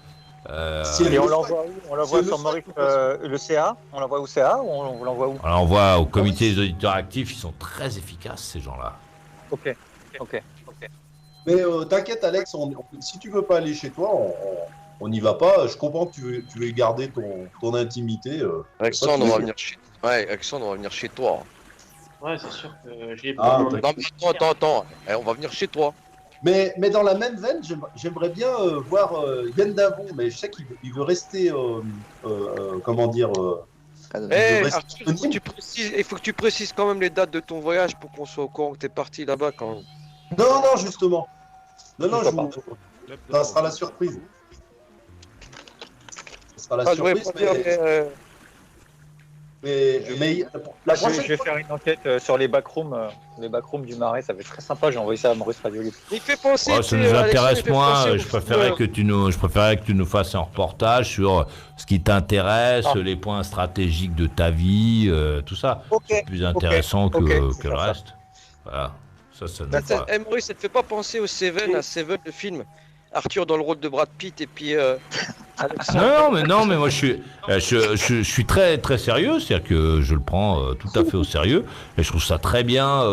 Et on l'envoie où? On l'envoie sur Maurice, le CA? On l'envoie au CA ou on l'envoie où? Alors on voit au comité des auditeurs actifs, ils sont très efficaces ces gens-là. Ok. Mais t'inquiète, Alex, si tu veux pas aller chez toi, on n'y va pas. Je comprends que tu veux garder ton intimité. Alexandre, on va venir chez... Ouais, Alexandre, on va venir chez toi. Ouais, c'est sûr que j'ai Ah, besoin de- Non, mais attends. Eh, on va venir chez toi. Mais dans la même veine, j'aimerais bien voir Yann Davon, mais je sais qu'il veut rester, comment dire, Ah, non. Eh, reste Arthur, disponible. il faut que tu précises quand même les dates de ton voyage pour qu'on soit au courant que t'es parti là-bas quand même. Non, justement. Non, ça sera la surprise. Ça sera la Ah, je voulais surprise, pas dire, mais la Je prochaine vais fois, faire une enquête sur les backrooms du Marais, ça va être très sympa. J'ai envoyé ça à Maurice Radioli. il fait penser. Ouais, tu ça sais, nous Alexandre, intéresse il fait moins. penser au Je préférais que tu nous fasses un reportage sur ce qui t'intéresse, Ah. les points stratégiques de ta vie, tout ça. Ok. C'est plus intéressant que ok, le c'est ça. reste. Voilà. Ça nous Ça, fera- eh, Maurice, ça te fait pas penser au Seven, à Seven, le film Arthur dans le rôle de Brad Pitt et puis Alexandre. Non, mais moi je suis très très sérieux, c'est-à-dire que je le prends tout à fait au sérieux et je trouve ça très bien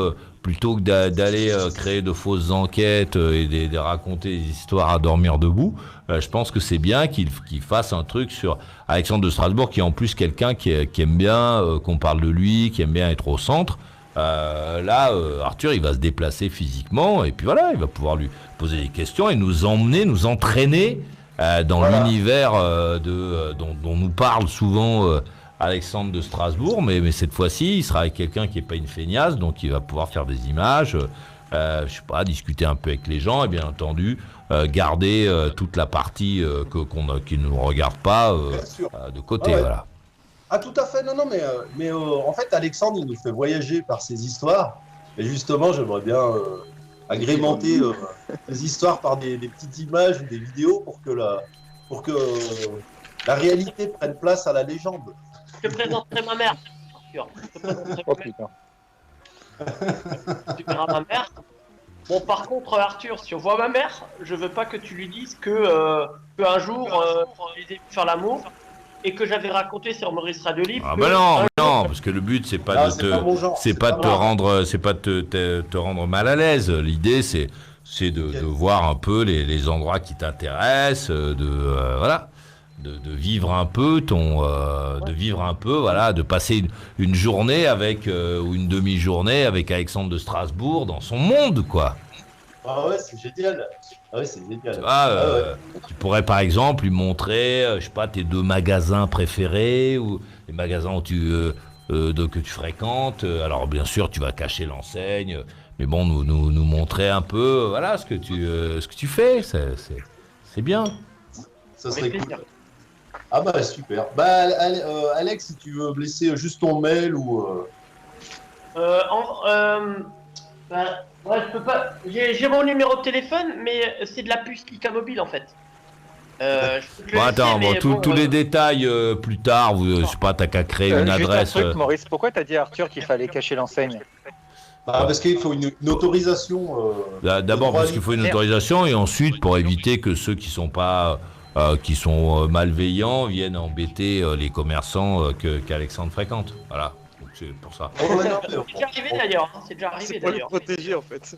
plutôt que d'aller créer de fausses enquêtes et de raconter des histoires à dormir debout. Je pense que c'est bien qu'il fasse un truc sur Alexandre de Strasbourg qui est en plus quelqu'un qui aime bien qu'on parle de lui, qui aime bien être au centre. Là, Arthur, il va se déplacer physiquement et puis voilà, il va pouvoir lui poser des questions et nous emmener, nous entraîner dans l'univers dont nous parle souvent Alexandre de Strasbourg, mais cette fois-ci, il sera avec quelqu'un qui n'est pas une feignasse, donc il va pouvoir faire des images, je sais pas, discuter un peu avec les gens et bien entendu garder toute la partie qui ne nous regarde pas de côté, voilà. Ah, tout à fait, non, mais en fait, Alexandre, il nous fait voyager par ses histoires. Et justement, j'aimerais bien agrémenter les histoires par des petites images ou des vidéos pour que la réalité prenne place à la légende. Je te présenterai ma mère, Arthur. Je te présenterai Oh putain. Tu verras ma mère. Bon, par contre, Arthur, si on voit ma mère, je veux pas que tu lui dises que un jour, je les ai vu faire l'amour et que j'avais raconté sur Maurice Radio Libre. Ah bah non, parce que le but c'est pas de te rendre mal à l'aise. L'idée c'est de voir un peu les endroits qui t'intéressent, de vivre un peu de passer une journée avec ou une demi-journée avec Alexandre de Strasbourg dans son monde, quoi. Ah ouais, c'est génial. Ah ouais, c'est génial. Tu vois, tu pourrais par exemple lui montrer, je sais pas, tes 2 magasins préférés ou les magasins que tu fréquentes. Alors bien sûr, tu vas cacher l'enseigne, mais bon, nous montrer un peu, voilà, ce que tu fais, c'est bien. Ça serait cool. Ah bah super. Bah Alex, si tu veux me laisser juste ton mail ou. Ouais, je peux pas. J'ai mon numéro de téléphone, mais c'est de la puce Kika Mobile en fait. Tous les détails plus tard. Je sais pas, t'as qu'à créer une adresse. Juste un truc, Maurice, pourquoi t'as dit à Arthur qu'il fallait cacher l'enseigne? Parce qu'il faut une autorisation. D'abord parce qu'il faut une autorisation et ensuite pour éviter que ceux qui sont pas qui sont malveillants viennent embêter les commerçants qu'Alexandre fréquente. Voilà. C'est pour ça. C'est déjà arrivé d'ailleurs. C'est déjà arrivé d'ailleurs. Pour le protéger en fait.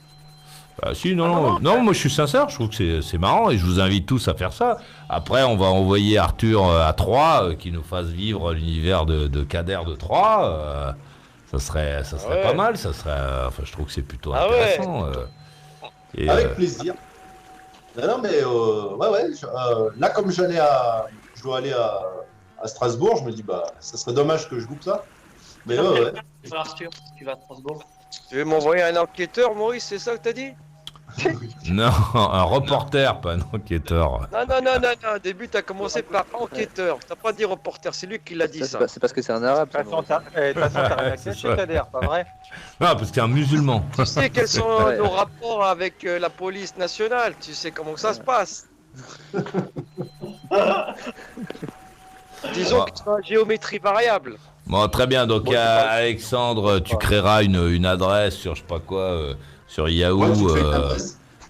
Si, non, moi je suis sincère, je trouve que c'est marrant et je vous invite tous à faire ça. Après, on va envoyer Arthur à Troyes, qui nous fasse vivre l'univers de Kader de Troyes. Ça serait pas mal, je trouve que c'est plutôt intéressant. Avec plaisir. Non, mais là, comme je dois aller à Strasbourg, je me dis, ça serait dommage que je loupe ça. Mais Arthur, tu vas à Strasbourg. Tu veux m'envoyer un enquêteur, Maurice, c'est ça que t'as dit? Non, un reporter, pas un enquêteur. Non. Au début, t'as commencé par enquêteur. T'as pas dit reporter, c'est lui qui l'a dit ça. C'est parce que c'est un arabe. De toute façon, t'as rien accès chez Kader, pas vrai? Non, parce que c'est un musulman. Tu sais quels sont nos rapports avec la police nationale. Tu sais comment ça se passe. Disons que c'est une géométrie variable. Bon, très bien. Donc, Alexandre, tu créeras une adresse sur je sais pas quoi, sur Yahoo,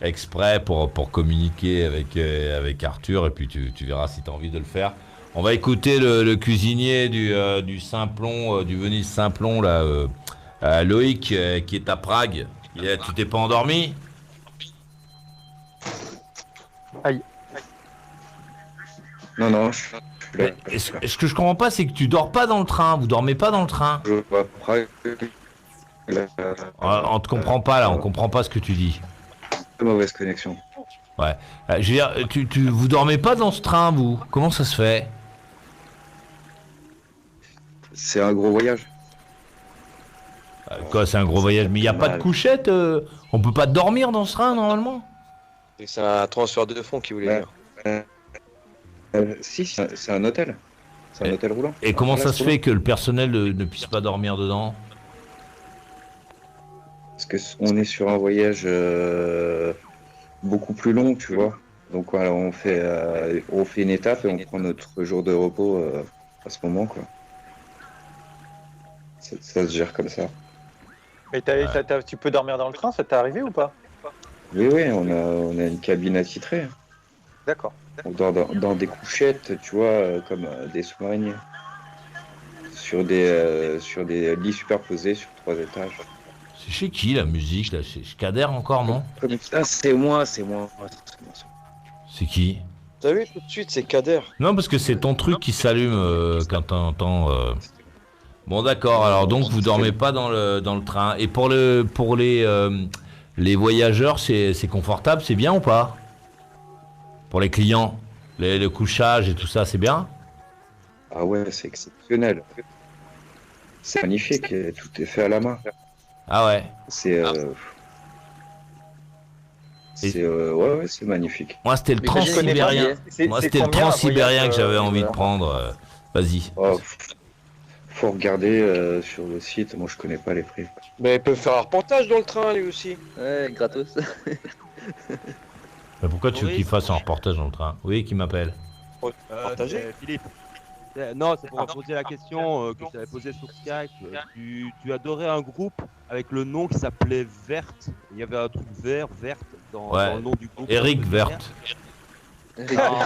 exprès pour communiquer avec Arthur, et puis tu verras si tu as envie de le faire. On va écouter le cuisinier du Simplon, du Venise Simplon, là, Loïc, qui est à Prague. Tu t'es pas endormi? Aïe. Non, Est-ce que je comprends pas, c'est que tu dors pas dans le train, vous dormez pas dans le train? je vois Prague. On te comprend pas là, on comprend pas ce que tu dis. Mauvaise connexion. Ouais. Je veux dire, vous dormez pas dans ce train, vous? Comment ça se fait? C'est un gros voyage. Quoi, c'est un gros voyage? Mais il n'y a pas de couchette? On peut pas dormir dans ce train, normalement? C'est un transfert de fonds qui voulait dire. Si, c'est un hôtel. C'est un hôtel roulant. Et comment ça se fait que le personnel ne puisse pas dormir dedans? Parce que on est sur un voyage beaucoup plus long, tu vois. Donc voilà, on fait une étape et on prend notre jour de repos à ce moment, quoi. Ça se gère comme ça. Mais tu peux dormir dans le train, ça t'est arrivé ou pas? Oui, on a une cabine attitrée. D'accord. On dort dans des couchettes, tu vois, comme des sous-mariniers. Sur des lits superposés sur 3 étages. C'est chez qui la musique là? C'est Kader encore, non? C'est moi. C'est qui? T'as vu tout de suite, c'est Kader. Non, parce que c'est ton truc qui s'allume quand t'entends. Bon, d'accord. Alors donc vous dormez pas dans le train. Et pour les voyageurs, c'est confortable, c'est bien ou pas? Pour les clients, le couchage et tout ça, c'est bien? Ah ouais, c'est exceptionnel. C'est magnifique, et tout est fait à la main. Ah ouais. C'est ouais, c'est magnifique. Moi, c'était le Mais je connais pas, transsibérien. C'est- Moi, c'est c'était le combien un transsibérien voyage, que j'avais envie de voilà. prendre. Vas-y. Oh, faut regarder sur le site. Moi, je connais pas les prix. Mais il peut faire un reportage dans le train lui aussi. Ouais, gratos. Mais pourquoi tu veux Oui. qu'il fasse un reportage dans le train? Oui, qui m'appelle? C'est Philippe. Non, c'est pour poser la question que je t'avais posée sur Skype. Tu adorais un groupe avec le nom qui s'appelait Verte. Il y avait un truc verte dans le nom du groupe. Eric Verte. Non,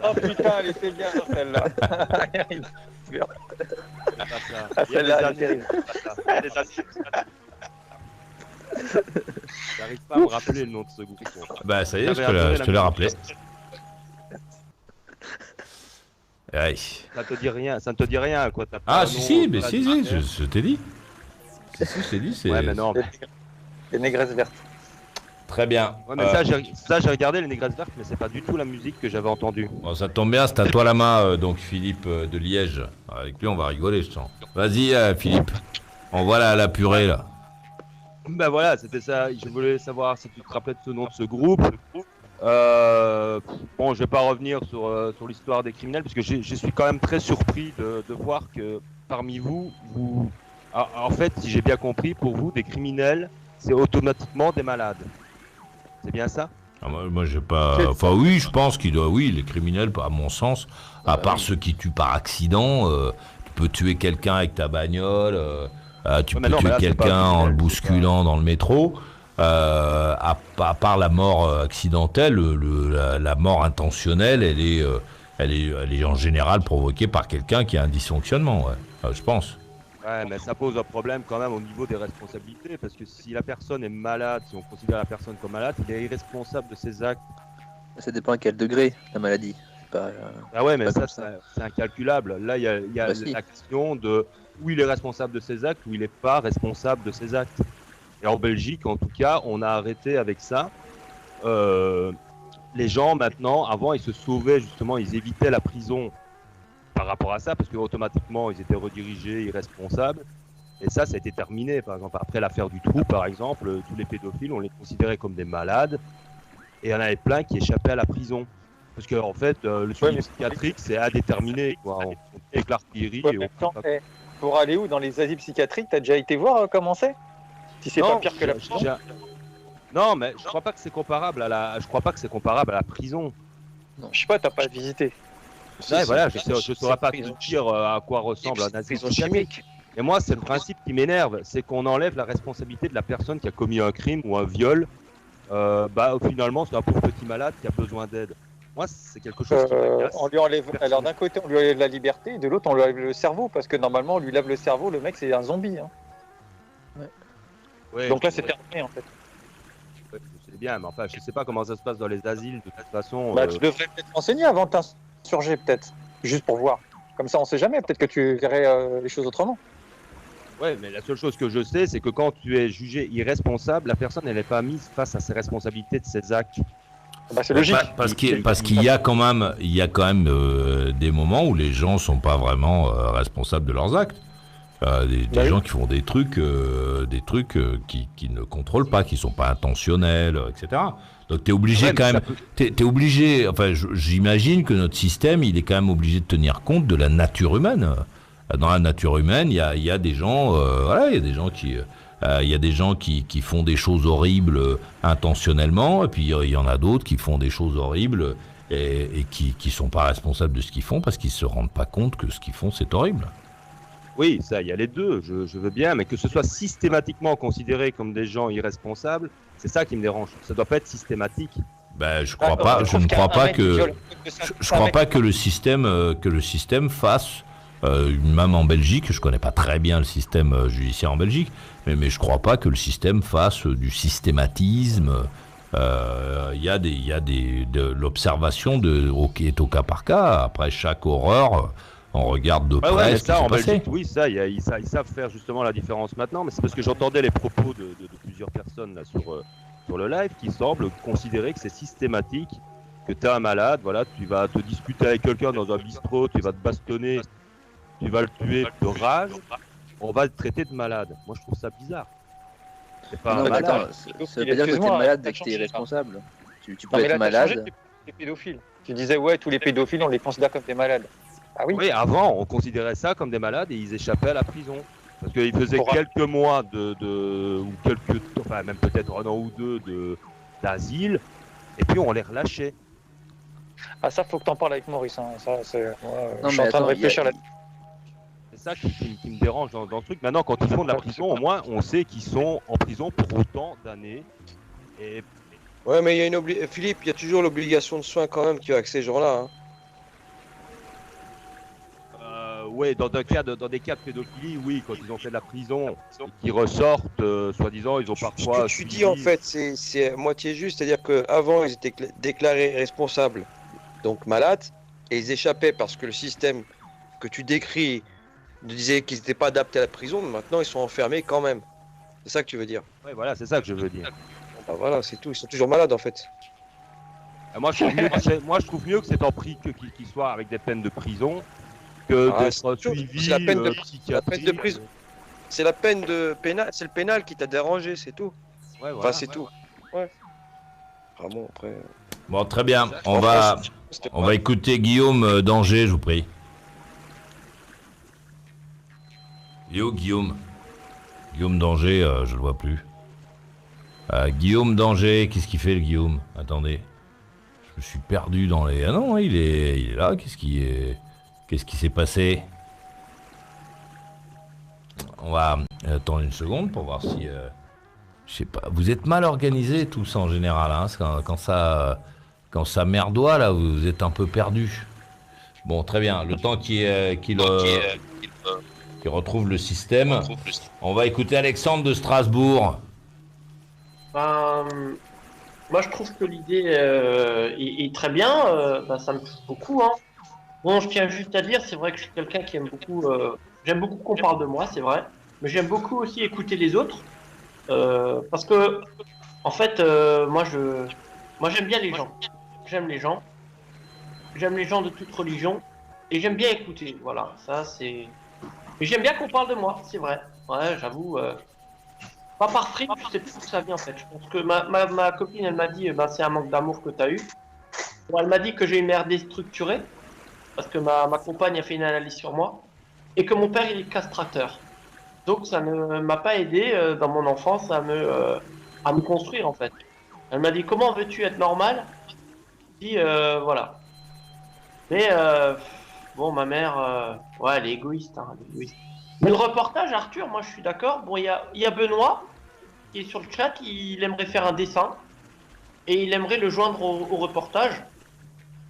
Oh putain, elle était bien celle-là. c'est pas ça. Ah, Il y a des celle-là, elle est années, terrible. c'est pas ça. Il y a des années. J'arrive pas à me rappeler le nom de ce groupe. Bah ça y est, J'avais je te adoré l'ai la rappelé. musique. Aïe. Ça te dit rien, ça ne te dit rien quoi. T'as pas Ah un si nom, si, mais pas si de- si, je t'ai dit. Si, je t'ai dit, c'est Ouais, mais non. Les négresses vertes. très bien. Ouais, mais ça, j'ai regardé les négresses vertes, mais c'est pas du tout la musique que j'avais entendue. Bon, ça tombe bien, c'est à toi la main, donc Philippe de Liège. Avec lui, on va rigoler, je sens. Vas-y, Philippe. On voit la purée là. Ben voilà, c'était ça. Je voulais savoir si tu te rappelais de ce nom de ce groupe. Bon, je vais pas revenir sur l'histoire des criminels, parce que je suis quand même très surpris de voir que parmi vous, en fait, si j'ai bien compris, pour vous, des criminels, c'est automatiquement des malades. C'est bien ça? Ah, moi j'ai pas. Enfin, oui, je pense qu'il doit. Oui, les criminels, à mon sens, à part ceux qui tuent par accident, tu peux tuer quelqu'un avec ta bagnole, tu Ouais, mais peux non, mais tuer là, c'est pas quelqu'un un en le criminel, bousculant dans le métro. À part la mort accidentelle, la mort intentionnelle, elle est en général provoquée par quelqu'un qui a un dysfonctionnement, ouais. Je pense. Ouais, mais ça pose un problème quand même au niveau des responsabilités, parce que si la personne est malade, si on considère la personne comme malade, il est irresponsable de ses actes. Ça dépend à quel degré la maladie. C'est pas, Ah ouais, mais pas ça, comme ça. c'est incalculable. Là, il y a Bah si. la question de où il est responsable de ses actes, où il n'est pas responsable de ses actes. Et en Belgique, en tout cas, on a arrêté avec ça. Les gens, maintenant, avant, ils se sauvaient, justement, ils évitaient la prison par rapport à ça, parce qu'automatiquement, ils étaient redirigés, irresponsables. Et ça a été terminé. Par exemple, après l'affaire du trou, par exemple, tous les pédophiles, on les considérait comme des malades. Et il y en avait plein qui échappaient à la prison. Parce qu'en fait, le suivi psychiatrique, c'est indéterminé, quoi. On déclare guéri Ouais, et mais on... attends, pour aller où? Dans les asiles psychiatriques, t'as déjà été voir comment c'est? Si c'est pas Non, pire que la prison? Non, mais je crois pas que c'est comparable à la. Je crois pas que c'est comparable à la prison. Je sais pas, t'as pas visité. Ouais, voilà, je saurais pas te dire à quoi ressemble un asile Prison psychiatrique. chimique. Et moi, c'est le principe qui m'énerve, c'est qu'on enlève la responsabilité de la personne qui a commis un crime ou un viol. Finalement, c'est un pauvre petit malade qui a besoin d'aide. Moi, c'est quelque chose qui m'agace. On lui enlève. Alors d'un côté, on lui enlève la liberté, et de l'autre, on lui enlève le cerveau, parce que normalement, on lui lave le cerveau. Le mec, c'est un zombie. Hein. Ouais, Donc là, c'est ouais, terminé en fait. ouais, je sais bien, mais enfin, je sais pas comment ça se passe dans les asiles, de toute façon. Bah, tu devrais peut-être renseigner avant de t'insurger, peut-être, juste pour voir. Comme ça, on sait jamais. Peut-être que tu verrais les choses autrement. Ouais, mais la seule chose que je sais, c'est que quand tu es jugé irresponsable, la personne, elle n'est pas mise face à ses responsabilités de ses actes. Bah, c'est logique. Parce qu'il y a quand même, des moments où les gens sont pas vraiment responsables de leurs actes. Des gens qui font des trucs qui ne contrôlent pas, qui sont pas intentionnels, etc. Donc t'es obligé quand même, t'es obligé. Enfin, j'imagine que notre système, il est quand même obligé de tenir compte de la nature humaine. Dans la nature humaine, il y a des gens, il y a des gens qui font des choses horribles intentionnellement, et puis il y en a d'autres qui font des choses horribles et qui sont pas responsables de ce qu'ils font parce qu'ils se rendent pas compte que ce qu'ils font c'est horrible. Oui, ça, il y a les deux, je veux bien, mais que ce soit systématiquement considéré comme des gens irresponsables, c'est ça qui me dérange. Ça doit pas être systématique. Ben, je crois pas, je ne crois pas que, je crois pas que le système fasse, même en Belgique, je connais pas très bien le système judiciaire en Belgique, mais je crois pas que le système fasse du systématisme. Il y a de l'observation qui est au cas par cas. Après chaque horreur, On regarde de près Ouais, mais ce qui ça, s'est en passé. Belgique, oui, ça, ils savent faire justement la différence maintenant, mais c'est parce que j'entendais les propos de plusieurs personnes là, sur le live qui semblent considérer que c'est systématique, que tu es un malade, voilà, tu vas te discuter avec quelqu'un dans un bistrot, tu vas te bastonner, tu vas le tuer de rage, on va te traiter de malade. Moi, je trouve ça bizarre. C'est pas Non, un mais malade. attends, ça veut pas dire que t'es Excuse-moi, malade t'as et que t'es changé, irresponsable. Tu Non, peux mais être là, t'as changé, malade. les pédophiles. Tu disais, ouais, tous les pédophiles, on les considère comme des malades. Ah oui. Oui, avant, on considérait ça comme des malades et ils échappaient à la prison. Parce qu'ils faisaient Pour- quelques mois ou enfin même peut-être un an ou deux d'asile, et puis on les relâchait. Ah, ça, faut que t'en parles avec Maurice. Hein. Ça, c'est... Non, je suis mais en train de attends, réfléchir là. C'est ça qui me dérange dans ce truc. Maintenant, quand ils font de la prison, au moins, on sait qu'ils sont en prison pour autant d'années. Et Ouais, mais il y a Philippe, il y a toujours l'obligation de soins quand même qui va avec ces gens-là. Hein. ouais, dans des cas de pédophilie, oui, quand ils ont fait de la prison, et qu'ils ressortent, soi-disant, ils ont Ce parfois. que tu dis en fait, c'est à moitié juste, c'est-à-dire qu'avant ils étaient déclarés responsables, donc malades, et ils échappaient parce que le système que tu décris disait qu'ils n'étaient pas adaptés à la prison, mais maintenant ils sont enfermés quand même. C'est ça que tu veux dire? Ouais, voilà, c'est ça que je veux dire. Bah voilà, c'est tout, ils sont toujours malades en fait. Moi, je trouve mieux que c'est en prix qu'ils soient avec des peines de prison que Ah, d'être c'est suivi la peine de- psychiatrique. la peine de prison. C'est la peine de pénal, c'est le pénal qui t'a dérangé, c'est tout. Ouais, voilà. Enfin, c'est tout. Ouais. Vraiment, après. Bon, très bien. On va écouter Guillaume d'Angers, je vous prie. Guillaume. Guillaume d'Angers, je le vois plus. Guillaume d'Angers, qu'est-ce qu'il fait le Guillaume? Attendez. Je me suis perdu dans les... Ah non, il est là. Qu'est-ce qui s'est passé? On va attendre une seconde pour voir si... je sais pas. Vous êtes mal organisés tous en général. Hein, quand ça merdoit, là, vous êtes un peu perdus. Bon, très bien. Le temps qu'il retrouve le système. On va écouter Alexandre de Strasbourg. Moi, je trouve que l'idée est très bien. Ça me touche beaucoup. Hein. Bon, je tiens juste à dire, c'est vrai que je suis quelqu'un qui aime beaucoup. J'aime beaucoup qu'on parle de moi, c'est vrai. Mais j'aime beaucoup aussi écouter les autres. Parce que, en fait, moi, j'aime bien les gens. J'aime les gens. J'aime les gens de toute religion. Et j'aime bien écouter. Voilà, ça, c'est. Mais j'aime bien qu'on parle de moi, c'est vrai. Ouais, j'avoue. Pas par fric, je sais plus d'où ça vient en fait. Je pense que ma copine, elle m'a dit, c'est un manque d'amour que tu as eu. Bon, elle m'a dit que j'ai une mère déstructurée, parce que ma compagne a fait une analyse sur moi, et que mon père, il est castrateur. Donc ça ne m'a pas aidé dans mon enfance à me construire en fait. Elle m'a dit, comment veux-tu être normal? Puis voilà. Mais bon, ma mère, ouais, elle est égoïste, hein, elle est égoïste. Mais le reportage, Arthur, moi je suis d'accord. Bon, il y a Benoît qui est sur le chat, il aimerait faire un dessin et il aimerait le joindre au reportage.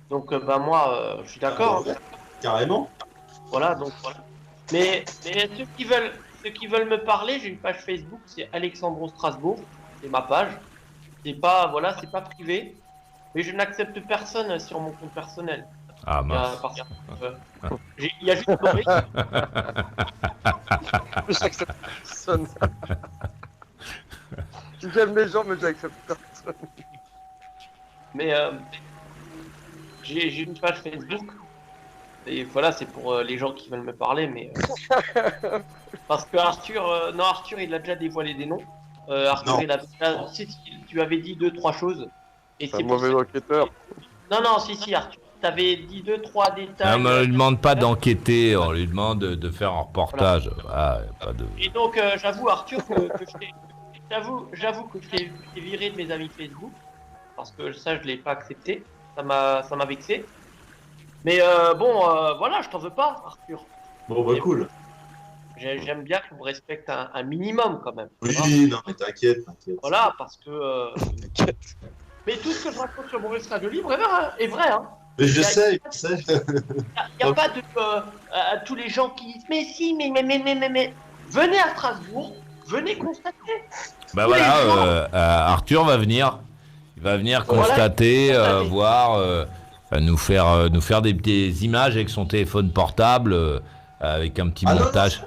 Donc, moi, je suis d'accord. Hein. Carrément. Voilà, donc voilà. Mais ceux qui veulent me parler, j'ai une page Facebook, c'est Alexandro Strasbourg, c'est ma page. C'est pas, voilà, c'est pas privé, mais je n'accepte personne sur mon compte personnel. Ah mince. Il y a juste Maurice. J'accepte personne. J'aime les gens, mais j'accepte personne. Mais j'ai une page Facebook. Et voilà, c'est pour les gens qui veulent me parler, mais parce que Arthur, Arthur, il a déjà dévoilé des noms. Arthur, Non. il a déjà... tu avais dit 2-3 choses. Et C'est un mauvais enquêteur. Non, si, Arthur. T'avais dit 2-3 détails. Non, mais on lui demande pas d'enquêter, on lui demande de faire un reportage. Ah, pas de... Et donc, j'avoue, Arthur, j'avoue que je t'ai viré de mes amis Facebook, parce que ça, je l'ai pas accepté. Ça m'a vexé. Mais voilà, je t'en veux pas, Arthur. Bon, bah cool. J'aime bien qu'on me respecte un minimum, quand même. Oui, non, mais t'inquiète. Voilà, parce que... Mais tout ce que je raconte sur Maurice Radio Libre est vrai, hein. Mais je sais. Il n'y a pas de... tous les gens qui disent, mais si, mais... Venez à Strasbourg, venez constater. Bah voilà, Arthur va venir. Il va venir constater, voir nous faire des images avec son téléphone portable, avec un petit montage.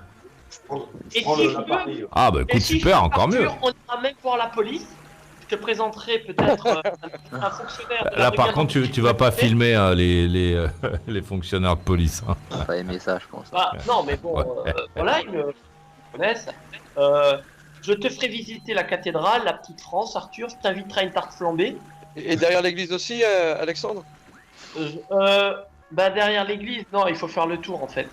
Et si je peux, Ah bah écoute, super, encore mieux. On ira même voir la police. Je te présenterai peut-être un fonctionnaire. De la Là par brigade contre, tu anti-criminalité. vas pas filmer les fonctionnaires de police. Hein. On va pas aimer ça, je pense. Bah, non, mais bon, Ouais. voilà, ils me connaissent. Je te ferai visiter la cathédrale, la petite France, Arthur. Je t'inviterai à une tarte flambée. Et derrière l'église aussi, Alexandre? Bah, derrière l'église, non, il faut faire le tour en fait.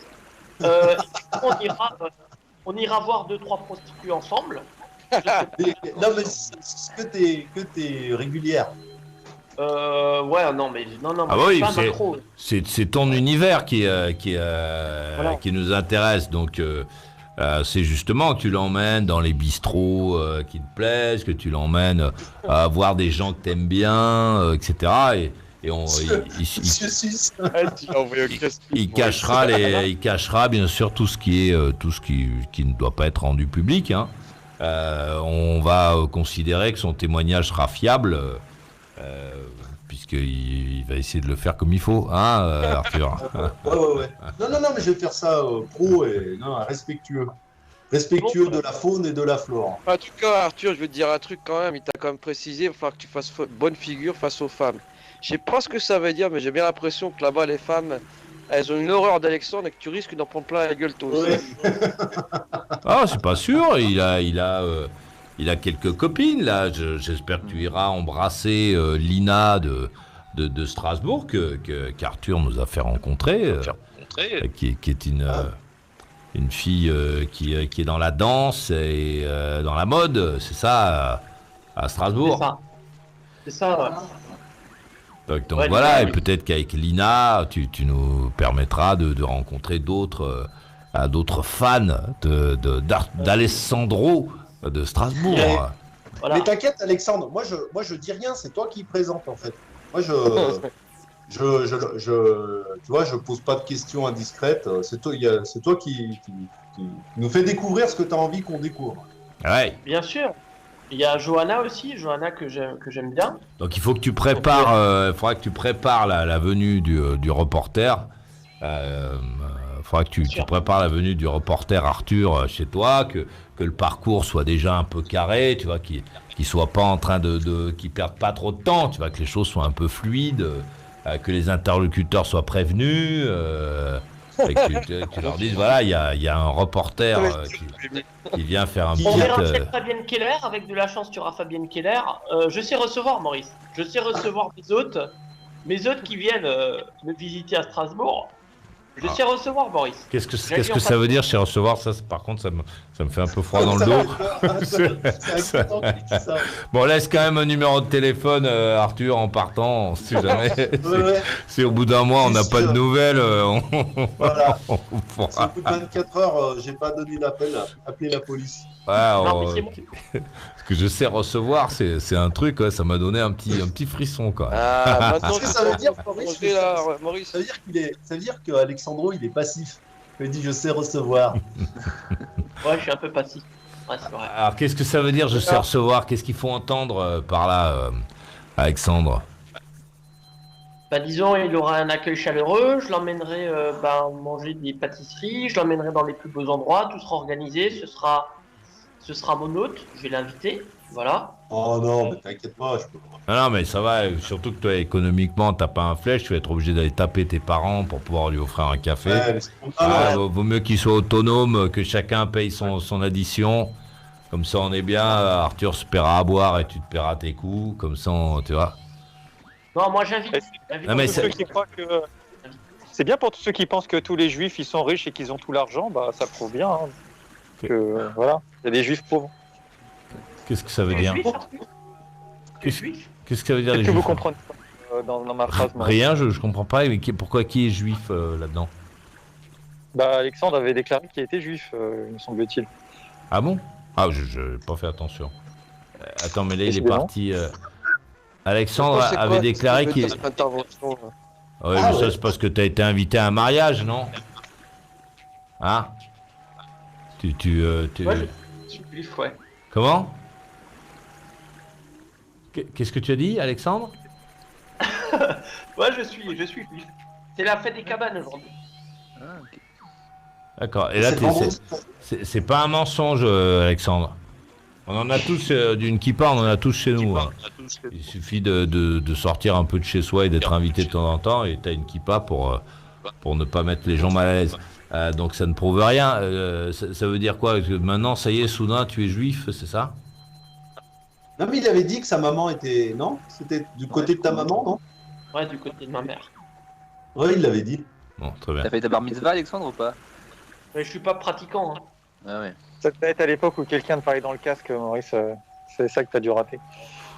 On ira voir 2-3 prostituées ensemble. Non, mais est-ce que t'es régulière? Ouais, non, mais Ah bah oui, pas macro. c'est ton univers qui nous intéresse. Donc, c'est justement que tu l'emmènes dans les bistrots qui te plaisent, que tu l'emmènes à voir des gens que t'aimes bien, etc. Et Monsieur Suisse. il cachera bien sûr tout ce qui ne doit pas être rendu public. Hein. On va considérer que son témoignage sera fiable. Puisqu'il va essayer de le faire comme il faut, hein, Arthur. Ouais. Non, mais je vais faire ça pro et respectueux. Respectueux de la faune et de la flore. En tout cas, Arthur, je vais te dire un truc quand même. Il t'a quand même précisé, il va falloir que tu fasses bonne figure face aux femmes. Je sais pas ce que ça veut dire, mais j'ai bien l'impression que là-bas, les femmes, elles ont une horreur d'Alexandre et que tu risques d'en prendre plein la gueule toi aussi. Ouais. Ah, c'est pas sûr. Il a quelques copines là. J'espère que tu iras embrasser Lina de Strasbourg qu'Arthur nous a fait rencontrer, qui est une fille qui est dans la danse et dans la mode, c'est ça, à Strasbourg. C'est ça, ouais. Donc Ouais, voilà, oui. et peut-être qu'avec Lina, tu nous permettras de rencontrer d'autres fans d'Alessandro de Strasbourg. Ouais. Voilà. Mais t'inquiète, Alexandre, moi je dis rien, c'est toi qui présente en fait. Moi tu vois, je pose pas de questions indiscrètes. C'est toi qui nous fait découvrir ce que tu as envie qu'on découvre. Ouais. Bien sûr. Il y a Johanna aussi, Johanna que j'aime bien. Donc il faut que tu prépares, faudra que tu prépares la venue du reporter. Faudra que tu prépares la venue du reporter Arthur chez toi, que le parcours soit déjà un peu carré, tu vois, qu'il soit pas en train qu'il perde pas trop de temps, tu vois, que les choses soient un peu fluides, que les interlocuteurs soient prévenus, et que tu leur dises voilà, il y a un reporter qui vient faire un petit. On verra peut-être Fabienne Keller, avec de la chance tu auras Fabienne Keller. Je sais recevoir Maurice, je sais recevoir mes hôtes qui viennent me visiter à Strasbourg. Je sais recevoir Maurice. Qu'est-ce que ça veut dire chez recevoir ça? Par contre, ça me fait un peu froid dans le dos. C'est inquiétant qu'il dise ça. Bon, laisse quand même un numéro de téléphone, Arthur, en partant. Si jamais, Ouais. si au bout d'un mois on n'a pas de nouvelles, Voilà. on Si pourra. au bout de 24 heures, j'ai pas donné l'appel, appelez la police. Ouais, Non, mais c'est bon. Ce que je sais recevoir, c'est un truc, ouais, ça m'a donné un petit frisson, quoi. Ah, maintenant, Qu'est-ce que ça veut dire, Maurice? Maurice. Ça veut dire qu'Alexandro, il est passif. Il dit je sais recevoir. Ouais, je suis un peu passif. Ouais, c'est vrai. Alors, qu'est-ce que ça veut dire, je sais recevoir? Qu'est-ce qu'il faut entendre par là, Alexandre? Bah, disons, il aura un accueil chaleureux, je l'emmènerai manger des pâtisseries, je l'emmènerai dans les plus beaux endroits, tout sera organisé, ce sera mon hôte, je vais l'inviter, voilà. Oh non, mais t'inquiète pas, je peux pas. Non, mais ça va, surtout que toi, économiquement, t'as pas un flèche, tu vas être obligé d'aller taper tes parents pour pouvoir lui offrir un café. Ouais, mais c'est pas mal. Vaut mieux qu'il soit autonome, que chacun paye son addition. Comme ça, on est bien. Arthur se paiera à boire et tu te paieras tes coups. Comme ça, tu vois. Non, moi j'invite. Non, mais Tous ceux qui croient que c'est bien pour tous ceux qui pensent que tous les juifs ils sont riches et qu'ils ont tout l'argent, bah ça prouve bien hein, que voilà, il y a des juifs pauvres. Qu'est-ce que ça veut dire? Qu'est-ce que ça veut dire, les Qu'est-ce que vous juifs? comprenez dans ma phrase moi Rien, je comprends pas. Mais pourquoi qui est juif là-dedans? Bah Alexandre avait déclaré qu'il était juif, me semble-t-il. Ah bon? Ah, je n'ai pas fait attention. Attends, mais là, il est Décidément. parti. Alexandre avait déclaré qu'il. Intervention. Oui, mais ça, c'est parce que tu as été invité à un mariage, non? Hein? Ouais, je suis juif, ouais. Comment? Qu'est-ce que tu as dit, Alexandre? Ouais, je suis juif. C'est la fête des cabanes aujourd'hui. Ah, ok. D'accord. Et là, C'est vendredi. c'est pas un mensonge, Alexandre. On en a tous d'une kippa, on en a tous chez nous. Hein. Il suffit de sortir un peu de chez soi et d'être invité de temps en temps, et t'as une kippa pour ne pas mettre les gens mal à l'aise. Donc ça ne prouve rien. Ça veut dire quoi? Que maintenant, ça y est, soudain, tu es juif, c'est ça? Non, mais il avait dit que sa maman était. Non? C'était du côté de ta maman, non? Ouais, du côté de ma mère. Ouais, il l'avait dit. Bon, très bien. T'as fait ta bar mitzvah, Alexandre, ou pas? Mais je suis pas pratiquant. Hein. Ah ouais. Ça peut être à l'époque où quelqu'un te parlait dans le casque, Maurice. C'est ça que t'as dû rater.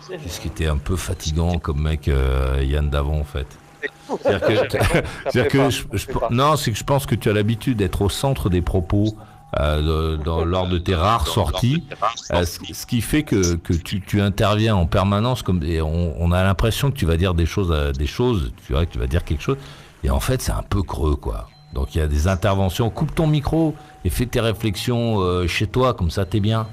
Qu'est-ce qui était un peu fatigant comme mec, Yann Davon, en fait. C'est-à-dire que non, c'est que je pense que tu as l'habitude d'être au centre des propos lors de tes rares sorties, ce qui fait que tu interviens en permanence et on a l'impression que tu vas dire des choses, tu vois, que tu vas dire quelque chose, et en fait c'est un peu creux, quoi. Donc il y a des interventions, coupe ton micro et fais tes réflexions chez toi, comme ça t'es bien.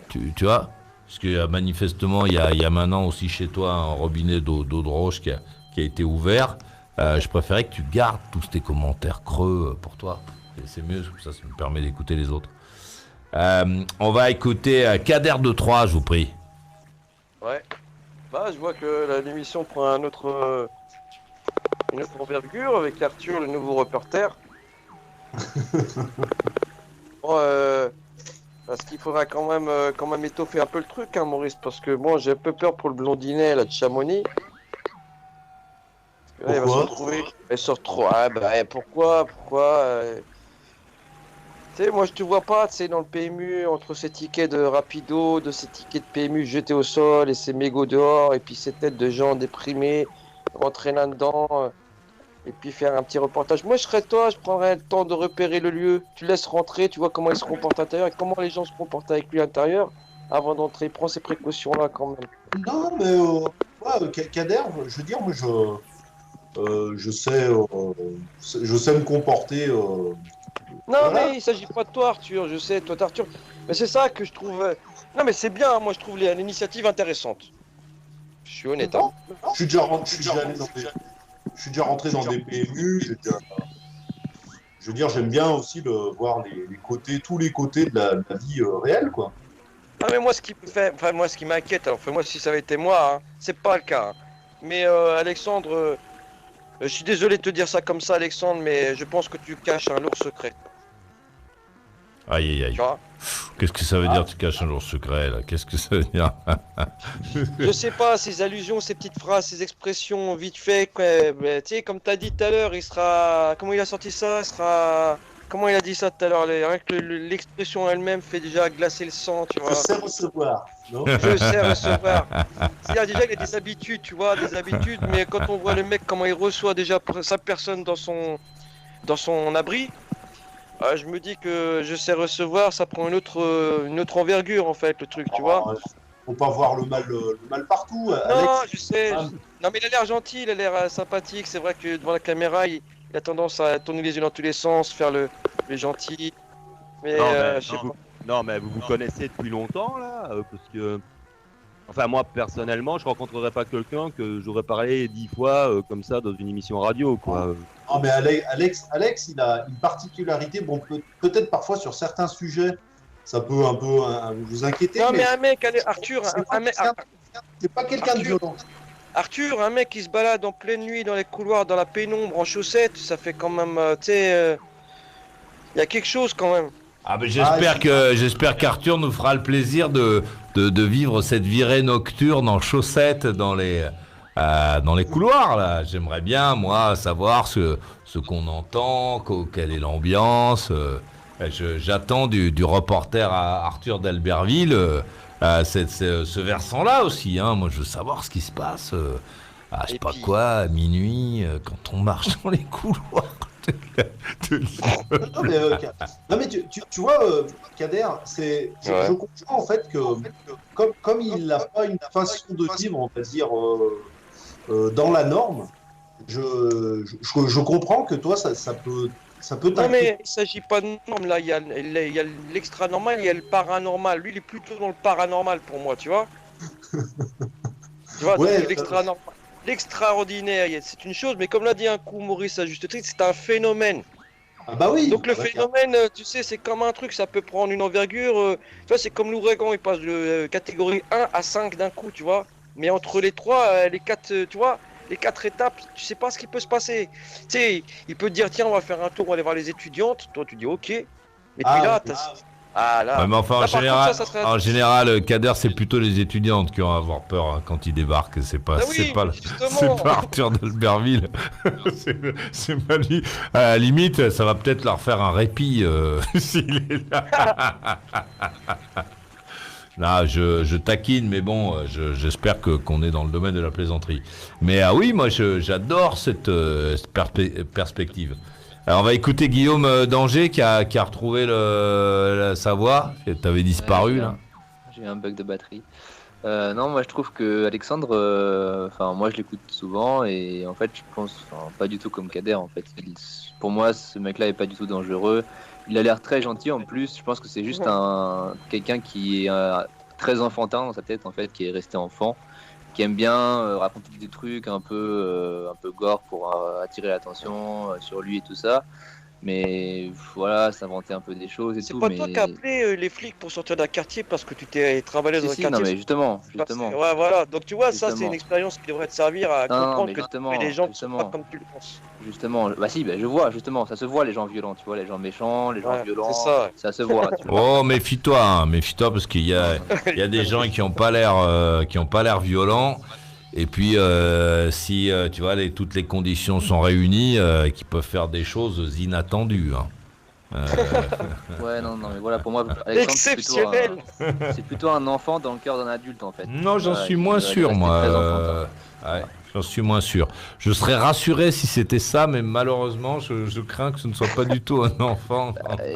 Tu vois, parce que manifestement il y a maintenant aussi chez toi un robinet d'eau de roche qui a été ouvert. Je préférais que tu gardes tous tes commentaires creux pour toi. C'est mieux, ça me permet d'écouter les autres. On va écouter Kader de Troyes, je vous prie. Ouais. Bah, je vois que l'émission prend une autre envergure avec Arthur, le nouveau reporter. Bon, parce qu'il faudra quand même étoffer un peu le truc, hein, Maurice, parce que moi j'ai un peu peur pour le blondinet là, de Chamonix. Là, il va se retrouver. Il se retrouve. Ah, bah, pourquoi tu sais, moi je te vois pas, tu sais, dans le PMU, entre ces tickets de rapido, de ces tickets de PMU jetés au sol et ces mégots dehors, et puis ces têtes de gens déprimés, rentrer là-dedans, et puis faire un petit reportage. Moi je serais toi, je prendrais le temps de repérer le lieu, tu laisses rentrer, tu vois comment il se comporte à l'intérieur et comment les gens se comportent avec lui à l'intérieur, avant d'entrer, prends ces précautions-là quand même. Non, mais ouais, Kader, je veux dire, moi je sais me comporter. Non, Voilà. mais il s'agit pas de toi, Arthur, je sais, toi, Arthur. Mais c'est ça que je trouve. Non, mais c'est bien, moi, je trouve l'initiative intéressante. Je suis honnête. Hein. Non, je suis déjà rentré dans des PMU. Je veux dire, j'aime bien aussi voir les côtés, tous les côtés de la vie réelle, quoi. Ah, mais moi, ce qui m'inquiète, alors, moi, si ça avait été moi, hein, c'est pas le cas. Hein. Mais Alexandre, je suis désolé de te dire ça comme ça, Alexandre, mais je pense que tu caches un lourd secret. Aïe, aïe, aïe. Tu vois? Qu'est-ce que ça veut dire, tu caches un jour secret, là? Qu'est-ce que ça veut dire? Je sais pas, ces allusions, ces petites phrases, ces expressions vite fait, quoi. Tu sais, comme t'as dit tout à l'heure, il sera... Comment il a sorti ça? Comment il a dit ça tout à l'heure? Rien que l'expression elle-même fait déjà glacer le sang, tu vois. Je sais recevoir. Non, Je sais recevoir. C'est-à-dire déjà, il a des habitudes, tu vois, mais quand on voit le mec, comment il reçoit déjà sa personne dans son abri, je me dis que je sais recevoir, ça prend une autre envergure, en fait, le truc, tu vois. faut pas voir le mal partout. Non, Alex, je sais. Non, mais il a l'air gentil, il a l'air sympathique. C'est vrai que devant la caméra, il a tendance à tourner les yeux dans tous les sens, faire le gentil. Mais, Non, mais vous vous connaissez depuis longtemps, là, parce que... Enfin, moi, personnellement, je rencontrerais pas quelqu'un que j'aurais parlé 10 fois comme ça dans une émission radio, quoi. Non, mais Alex, il a une particularité. Bon, peut-être parfois sur certains sujets, ça peut un peu vous inquiéter. non, mais un mec, Arthur, c'est pas quelqu'un de violent. Arthur, un mec qui se balade en pleine nuit dans les couloirs, dans la pénombre, en chaussettes, ça fait quand même, tu sais, il y a quelque chose quand même. Ah ben j'espère qu'Arthur nous fera le plaisir de vivre cette virée nocturne en chaussettes dans les couloirs là. J'aimerais bien moi savoir ce qu'on entend, quelle est l'ambiance. J'attends du reporter à Arthur d'Albertville ce versant-là aussi. Hein. Moi je veux savoir ce qui se passe. Je sais pas quoi, à minuit, quand on marche dans les couloirs. Non mais tu vois, Kader, je comprends en fait que comme il n'a pas une façon de vivre, on va dire, dans la norme, je comprends que toi ça peut Non mais il s'agit pas de norme là, il y a l'extra normal, il y a le paranormal. Lui il est plutôt dans le paranormal pour moi, tu vois. Tu vois, Ouais, c'est l'extra normal. l'extraordinaire, c'est une chose, mais comme l'a dit un coup Maurice à juste titre, c'est un phénomène. Ah bah oui. Donc le phénomène, tu sais, c'est comme un truc, ça peut prendre une envergure. Tu vois, c'est comme l'ouragan, il passe de catégorie 1 à 5 d'un coup, tu vois. Mais entre les trois, les quatre, tu vois, les 4 étapes, tu sais pas ce qui peut se passer. Tu sais, il peut te dire, tiens, on va faire un tour, on va aller voir les étudiantes. Toi, tu dis, ok. Et puis là, là. Ouais, mais enfin, là, en général, Kader, c'est plutôt les étudiantes qui vont avoir peur hein, quand ils débarquent. C'est pas, c'est pas Arthur d'Albertville. c'est pas lui. À la limite, ça va peut-être leur faire un répit s'il est là. Là, je taquine, mais bon, j'espère qu'on est dans le domaine de la plaisanterie. Mais oui, moi, j'adore cette perspective. Alors, on va écouter Guillaume d'Angers qui a retrouvé sa voix. T'avais disparu, là. J'ai eu un bug de batterie. Non, moi, je trouve que Alexandre, moi, je l'écoute souvent et en fait, je pense, pas du tout comme Kader, en fait. Pour moi, ce mec-là est pas du tout dangereux. Il a l'air très gentil en plus. Je pense que c'est juste quelqu'un qui est très enfantin dans sa tête, en fait, qui est resté enfant, qui aime bien raconter des trucs un peu gore pour attirer l'attention sur lui et tout ça. Mais voilà, s'inventer un peu des choses et tout. C'est pas toi qui as appelé les flics pour sortir d'un quartier parce que tu t'es travaillé dans un quartier. Non, mais justement. Ouais, voilà. Donc tu vois, ça c'est une expérience qui devrait te servir à comprendre que les gens ne sont pas comme tu le penses. Justement, je vois, justement, ça se voit les gens violents, tu vois, les gens méchants, les gens violents, ça se voit. Oh, méfie-toi parce qu'il y a des gens qui n'ont pas l'air violents. Et puis, si tu vois, toutes les conditions sont réunies, qui peuvent faire des choses inattendues. Hein. Ouais, non, mais voilà, pour moi, Alexandre, exceptionnel. C'est plutôt un enfant dans le cœur d'un adulte, en fait. Non, j'en suis moins sûr, moi. J'en suis moins sûr. Je serais rassuré si c'était ça, mais malheureusement, je crains que ce ne soit pas du tout un enfant.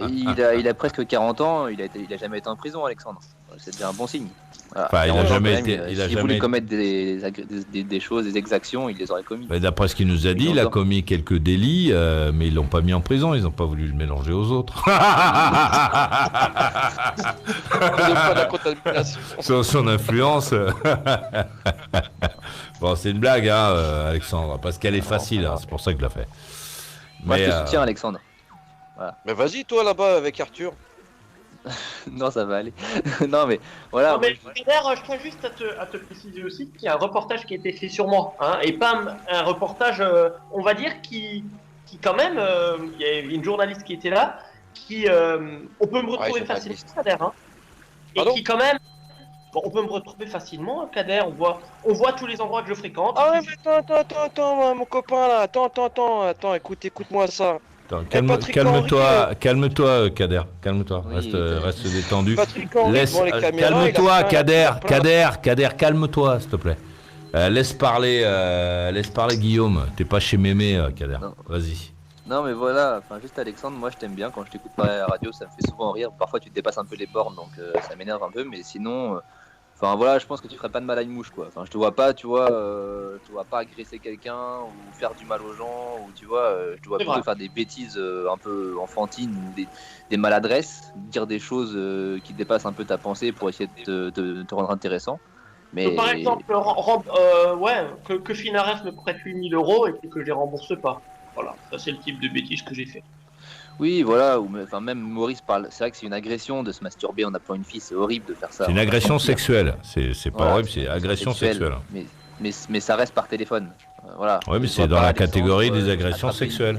Il a presque 40 ans, il a jamais été en prison, Alexandre. C'est déjà un bon signe. Voilà. Enfin, il a jamais été. S'il voulait commettre des choses, des exactions, il les aurait commis. D'après ce qu'il nous a dit, il a commis quelques délits, mais ils l'ont pas mis en prison. Ils n'ont pas voulu le mélanger aux autres. Sur son influence. Bon, c'est une blague, hein, Alexandre, parce qu'elle est facile. Hein, c'est pour ça que je la fais. Moi, je te soutiens, Alexandre. Voilà. Mais vas-y, toi, là-bas, avec Arthur. Non, ça va aller. Non, mais voilà. Non, mais je tiens juste à te préciser aussi qu'il y a un reportage qui a été fait sur moi, hein, et pas un reportage, on va dire, qui quand même, il y a une journaliste qui était là, qui, on peut me retrouver facilement, Kader, hein, et qui quand même, on peut me retrouver facilement, Kader, on voit tous les endroits que je fréquente. Ah ouais, mais attends, mon copain là, attends, écoute-moi ça. Attends, calme-toi, Kader. Calme-toi. Oui, reste détendu. Calme-toi, Kader. Calme-toi, s'il te plaît. Laisse parler Guillaume. T'es pas chez Mémé, Kader. Vas-y. Non, mais voilà. Enfin, juste Alexandre, moi, je t'aime bien quand je t'écoute parler à la radio. Ça me fait souvent rire. Parfois, tu dépasses un peu les bornes, donc ça m'énerve un peu. Mais sinon. Enfin voilà, je pense que tu ferais pas de mal à une mouche quoi. Enfin je te vois pas, tu vois pas agresser quelqu'un ou faire du mal aux gens ou tu vois, je te vois plutôt faire des bêtises un peu enfantines ou des maladresses, dire des choses qui dépassent un peu ta pensée pour essayer de te rendre intéressant. Mais par exemple, que Finares me prête 8000 € et que je les rembourse pas. Voilà, ça c'est le type de bêtises que j'ai fait. Oui, voilà, même Maurice parle. C'est vrai que c'est une agression de se masturber en appelant une fille, c'est horrible de faire ça. C'est une agression sexuelle, c'est pas horrible, c'est agression sexuelle. Mais ça reste par téléphone. Voilà. Oui, mais c'est dans la catégorie des agressions sexuelles.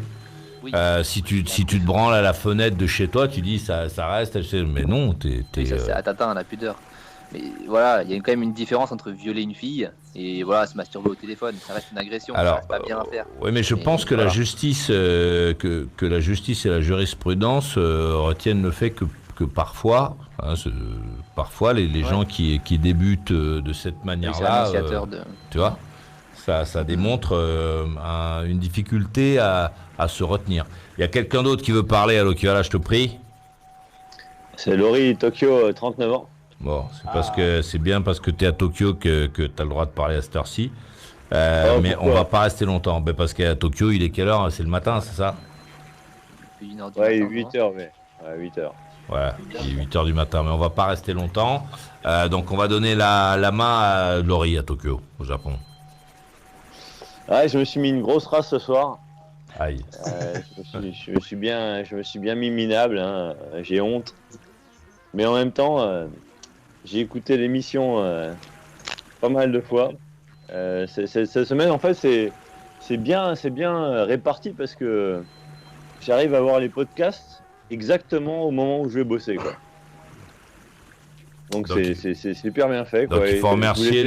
Oui. Si tu te branles à la fenêtre de chez toi, tu dis ça reste, mais non, ça t'atteint la pudeur. Mais voilà, il y a quand même une différence entre violer une fille et voilà, se masturber au téléphone. Ça reste une agression. Alors, ça reste pas bien à faire. Oui, mais je pense que la justice, que la justice et la jurisprudence retiennent le fait que parfois, parfois les gens qui débutent de cette manière-là, tu vois, ça démontre une difficulté à se retenir. Il y a quelqu'un d'autre qui veut parler. Allô, qui va là, je te prie. C'est Laurie, Tokyo, 39 ans. Bon, c'est bien parce que tu es à Tokyo que tu as le droit de parler à cette heure-ci. Mais on va pas rester longtemps. Parce qu'à Tokyo, il est quelle heure? C'est le matin, c'est ça? Ouais, 8h, mais. Ouais, 8h. Voilà, il est 8h du matin, mais on va pas rester longtemps. Donc on va donner la main à Laurie à Tokyo, au Japon. Ouais, je me suis mis une grosse race ce soir. Aïe. Je me suis bien mis minable, hein. J'ai honte. Mais en même temps, j'ai écouté l'émission pas mal de fois. Cette semaine, en fait, c'est bien réparti parce que j'arrive à voir les podcasts exactement au moment où je vais bosser, quoi. Donc c'est super bien fait, quoi. Donc il faut remercier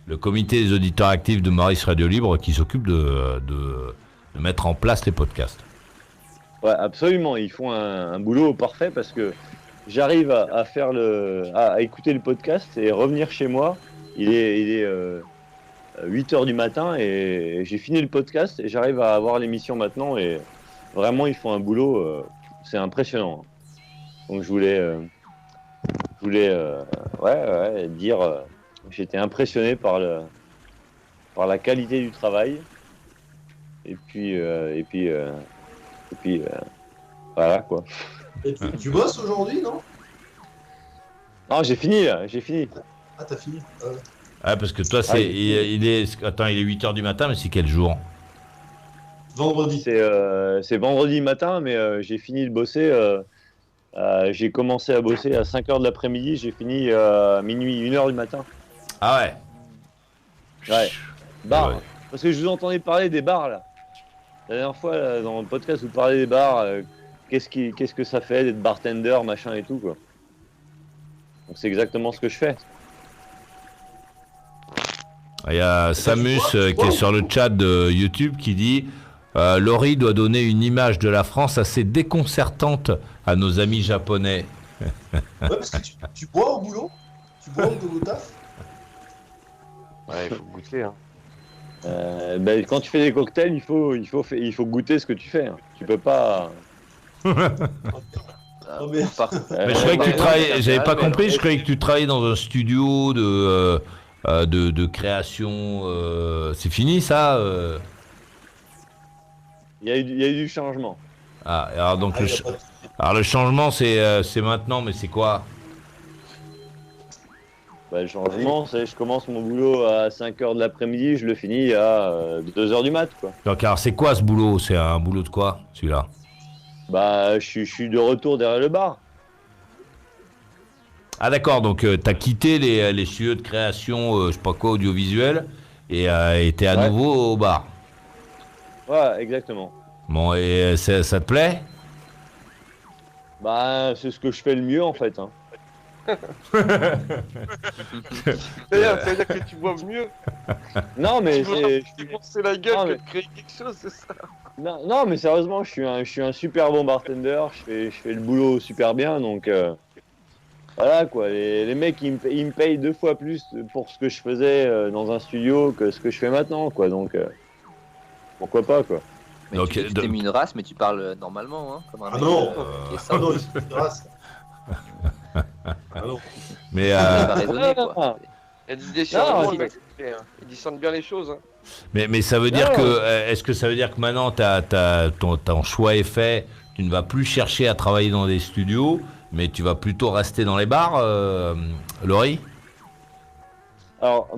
le comité des auditeurs actifs de Maurice Radio Libre qui s'occupe de mettre en place les podcasts. Ouais, absolument. Ils font un boulot parfait parce que j'arrive à écouter le podcast et revenir chez moi. Il est 8h du matin et j'ai fini le podcast et j'arrive à avoir l'émission maintenant et vraiment ils font un boulot, c'est impressionnant. Donc je voulais dire j'étais impressionné par la qualité du travail et puis voilà quoi. Et tu bosses aujourd'hui, non? Non, j'ai fini là, j'ai fini. Ah, t'as fini. Ah, parce que toi, il est 8h du matin, mais c'est quel jour? Vendredi. C'est vendredi matin, mais j'ai fini de bosser. J'ai commencé à bosser à 5h de l'après-midi, j'ai fini à minuit, 1h du matin. Ah ouais? Ouais. Bar. Ouais. Parce que je vous entendais parler des bars là. La dernière fois, là, dans le podcast, vous parlez des bars. Qu'est-ce que ça fait d'être bartender, machin et tout, quoi. Donc c'est exactement ce que je fais. Il y a Samus qui est sur le chat de YouTube qui dit Laurie doit donner une image de la France assez déconcertante à nos amis japonais. Ouais, parce que tu bois au boulot? Tu bois au taf? Ouais, il faut goûter. Hein. Quand tu fais des cocktails, il faut goûter ce que tu fais. Hein. Tu peux pas. Mais je croyais que tu travaillais. J'avais pas compris. Je croyais que tu travaillais dans un studio de création. C'est fini ça. Il y a eu du changement. Ah, alors donc le changement c'est maintenant, mais c'est quoi? Le changement, c'est je commence mon boulot à 5h de l'après-midi, je le finis à 2h du mat, quoi. Donc alors c'est quoi ce boulot? C'est un boulot de quoi, celui-là? Je suis de retour derrière le bar. Ah d'accord, donc t'as quitté les studios de création, je sais pas quoi, audiovisuel, et t'es à nouveau au bar. Ouais, exactement. Bon, et ça te plaît? C'est ce que je fais le mieux, en fait. Hein. C'est-à-dire que tu bois mieux. Non, mais c'est la gueule que de créer quelque chose, c'est ça. Non, mais sérieusement, je suis un super bon bartender. Je fais le boulot super bien, donc voilà quoi. Les mecs, ils me payent 2 fois plus pour ce que je faisais dans un studio que ce que je fais maintenant, quoi. Donc pourquoi pas, quoi. Mais donc, tu t'es mis une race, mais tu parles normalement, hein, comme un mec. Non, c'est une race. Mais il discerne bien les choses. Hein. Mais ça veut dire que est-ce que ça veut dire que maintenant ton choix est fait, tu ne vas plus chercher à travailler dans des studios, mais tu vas plutôt rester dans les bars, Laurie? Alors,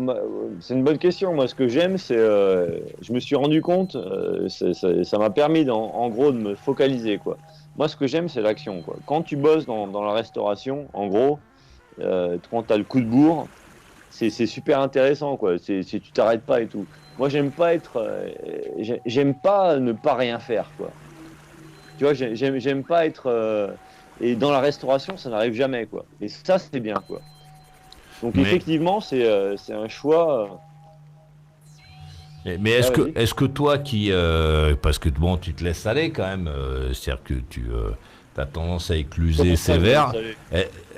c'est une bonne question. Moi, ce que j'aime, c'est, je me suis rendu compte, ça m'a permis, en gros, de me focaliser, quoi. Moi, ce que j'aime, c'est l'action, quoi. Quand tu bosses dans la restauration, en gros, quand tu as le coup de bourre, c'est super intéressant, quoi. Tu t'arrêtes pas et tout. Moi, j'aime pas ne pas rien faire, quoi. Tu vois, j'aime pas être... et dans la restauration, ça n'arrive jamais, quoi. Et ça, c'est bien, quoi. Donc effectivement, c'est un choix. Mais est-ce que toi qui parce que bon, tu te laisses aller quand même, c'est-à-dire que tu as tendance à écluser sévère.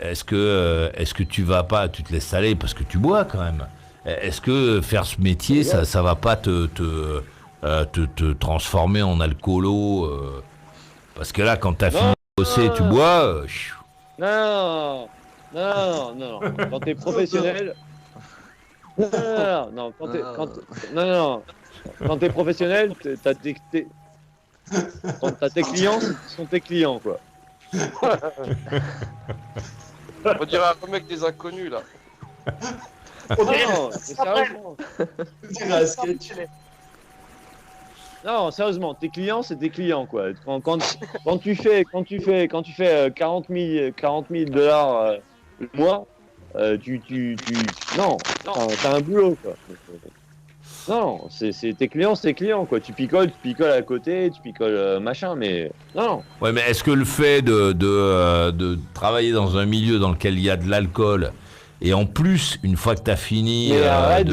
Est-ce que tu te laisses aller parce que tu bois quand même? Est-ce que faire ce métier, ça va pas te transformer en alcoolo parce que là, quand t'as fini de bosser, tu bois. Non. Quand t'es professionnel. Non. Quand t'es professionnel, t'as tes clients, ce sont tes clients, quoi. On dirait un mec des inconnus, là. Non, mais sérieusement. On dirait un sketch. Non, sérieusement, tes clients, c'est tes clients, quoi. Quand tu fais 40 000 dollars le mois, non, t'as un boulot, quoi. Non, c'est tes clients, c'est tes clients, quoi. Tu picoles à côté, tu picoles machin, mais non. Ouais, mais est-ce que le fait de travailler dans un milieu dans lequel il y a de l'alcool, et en plus, une fois que tu as fini... Mais arrête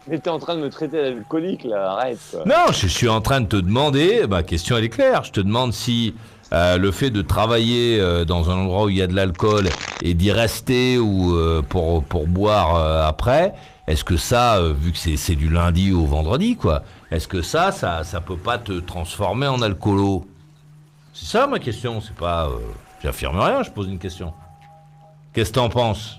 mais t'es en train de me traiter d'alcoolique, là, arrête, quoi. Non, je suis en train de te demander, ma question elle est claire, je te demande si le fait de travailler dans un endroit où il y a de l'alcool et d'y rester ou pour boire après, est-ce que ça, vu que c'est du lundi au vendredi, quoi, est-ce que ça peut pas te transformer en alcoolo? C'est ça ma question, c'est pas... j'affirme rien, je pose une question. Qu'est-ce que t'en penses?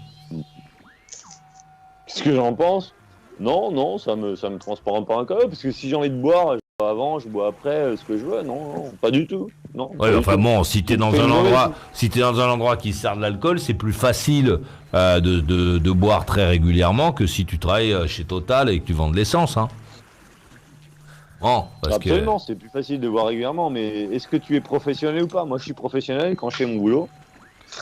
Qu'est-ce que j'en pense? Non, ça me transforme pas en alcoolo, parce que si j'ai envie de boire, je bois avant, je bois après, ce que je veux, non, pas du tout. Non, Ouais, enfin tout. bon, si t'es dans un endroit qui sert de l'alcool, c'est plus facile de boire très régulièrement que si tu travailles chez Total et que tu vends de l'essence, hein. Bon, parce Absolument, c'est plus facile de boire régulièrement, mais est-ce que tu es professionnel ou pas? Moi, je suis professionnel quand je fais mon boulot.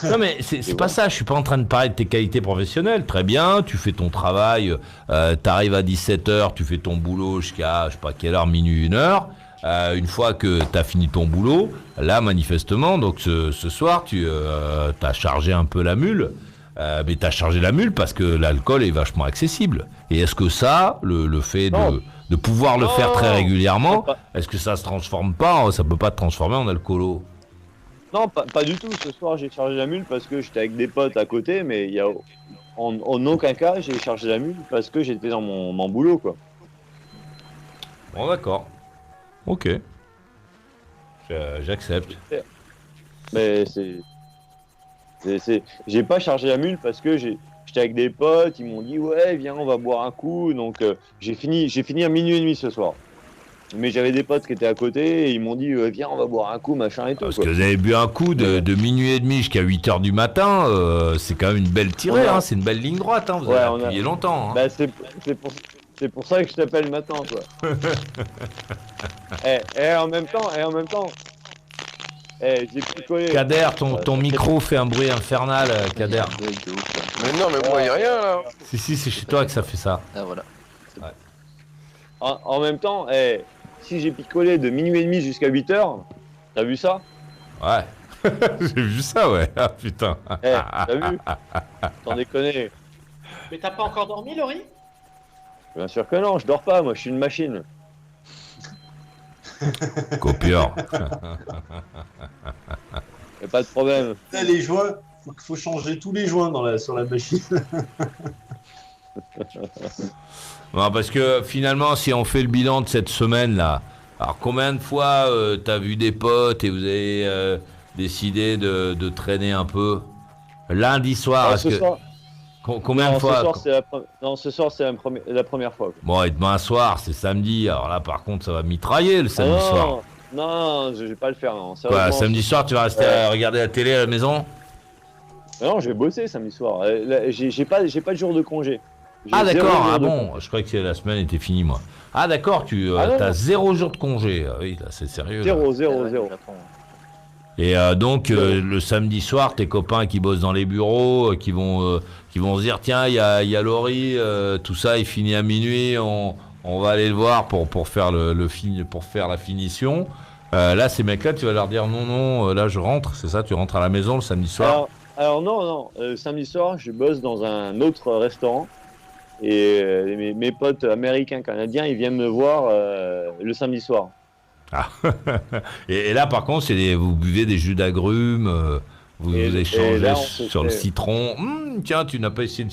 Non mais c'est pas ça, je suis pas en train de parler de tes qualités professionnelles, très bien, tu fais ton travail, t'arrives à 17h, tu fais ton boulot jusqu'à, je sais pas quelle heure, minuit, 1h, une fois que t'as fini ton boulot, là manifestement, donc ce soir, t'as chargé un peu la mule, mais t'as chargé la mule parce que l'alcool est vachement accessible. Et est-ce que ça, le fait de pouvoir le faire très régulièrement, est-ce que ça se transforme pas, ça peut pas te transformer en alcoolo? Non, pas du tout. Ce soir, j'ai chargé la mule parce que j'étais avec des potes à côté, mais il y a en aucun cas, j'ai chargé la mule parce que j'étais dans mon boulot, quoi. Bon, d'accord. Ok. J'accepte. Mais j'ai pas chargé la mule parce que j'étais avec des potes, ils m'ont dit ouais, viens, on va boire un coup. Donc j'ai fini à minuit et demi ce soir. Mais j'avais des potes qui étaient à côté et ils m'ont dit viens, on va boire un coup, machin et tout. Parce quoi. que vous avez bu un coup de minuit et demi jusqu'à 8h du matin, c'est quand même une belle tirée, hein, c'est une belle ligne droite, hein, vous avez appuyé longtemps. Hein. Bah, c'est pour ça que je t'appelle maintenant, quoi. En même temps, j'ai picolé. Kader, ton micro fait un bruit infernal, Kader. Mais non, mais moi, il n'y a rien là. Si, c'est chez toi que ça fait ça. Ah voilà. Ouais. En même temps, si j'ai picolé de minuit et demi jusqu'à 8h, t'as vu ça? Ouais. J'ai vu ça, ouais. Ah putain. T'as vu? T'en déconner. Mais t'as pas encore dormi, Laurie? Bien sûr que non, je dors pas, moi je suis une machine. Copieur. Y'a pas de problème. Là, les joints, faut changer tous les joints sur la machine. Non, parce que finalement, si on fait le bilan de cette semaine-là, alors combien de fois t'as vu des potes et vous avez décidé de traîner un peu? Lundi soir, est-ce que... Combien de fois? Ce soir, c'est la première fois. Quoi. Bon, et demain soir, c'est samedi. Alors là, par contre, ça va mitrailler le samedi soir. Non, je vais pas le faire. Non. Quoi, samedi soir, tu vas rester à regarder la télé à la maison? Non, je vais bosser samedi soir. J'ai pas de jour de congé. Ah d'accord, ah bon, je croyais que la semaine était finie, moi. Ah d'accord, t'as 0 jour de congé. Ah, oui, là, c'est sérieux. 0. Et donc, le samedi soir, tes copains qui bossent dans les bureaux, qui vont se dire, tiens, il y a Laurie, tout ça, il finit à minuit, on va aller le voir pour faire pour faire la finition. Là, ces mecs-là, tu vas leur dire, non, là, je rentre, c'est ça, tu rentres à la maison le samedi soir? Alors non, samedi soir, je bosse dans un autre restaurant. Et mes potes américains, canadiens, ils viennent me voir le samedi soir. Ah. et là, par contre, vous buvez des jus d'agrumes, vous échangez là, sur le citron. Tiens, tu n'as pas essayé le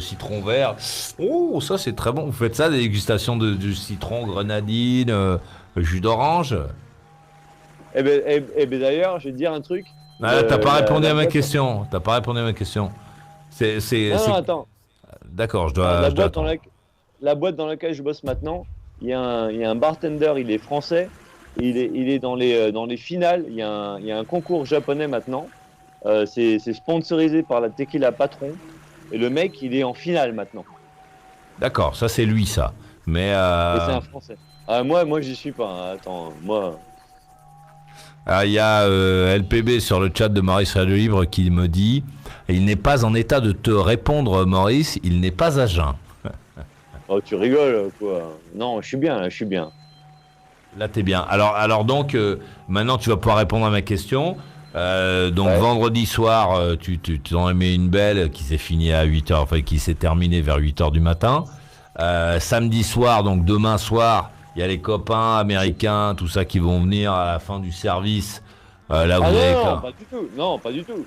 citron vert. Oh, ça, c'est très bon. Vous faites ça, des dégustations de citron, grenadine, jus d'orange? Eh ben, d'ailleurs, je vais te dire un truc. Ah, t'as pas répondu à ma question. T'as pas répondu à ma question. Non, attends. D'accord, je dois attendre. La boîte dans laquelle je bosse maintenant, il y a un bartender, il est français, il est dans les finales, il y a un concours japonais maintenant, c'est sponsorisé par la Tequila Patron, et le mec, il est en finale maintenant. D'accord, ça c'est lui ça. Mais Et c'est un Français. Ah, moi, j'y suis pas. Hein. Attends, moi. il y a LPB sur le chat de Maurice Radio Libre qui me dit il n'est pas en état de te répondre, Maurice, il n'est pas à jeun. Oh, tu rigoles, quoi. Non, je suis bien, là, je suis bien. Là, t'es bien. Alors donc, maintenant, tu vas pouvoir répondre à ma question. Donc, Ouais. vendredi soir, tu t'en as mis une belle qui s'est finie à 8h, enfin, qui s'est terminée vers 8h du matin. Samedi soir, donc demain soir, il y a les copains américains, tout ça qui vont venir à la fin du service. Là, vous Ah avez... non, pas du tout. Non, pas du tout.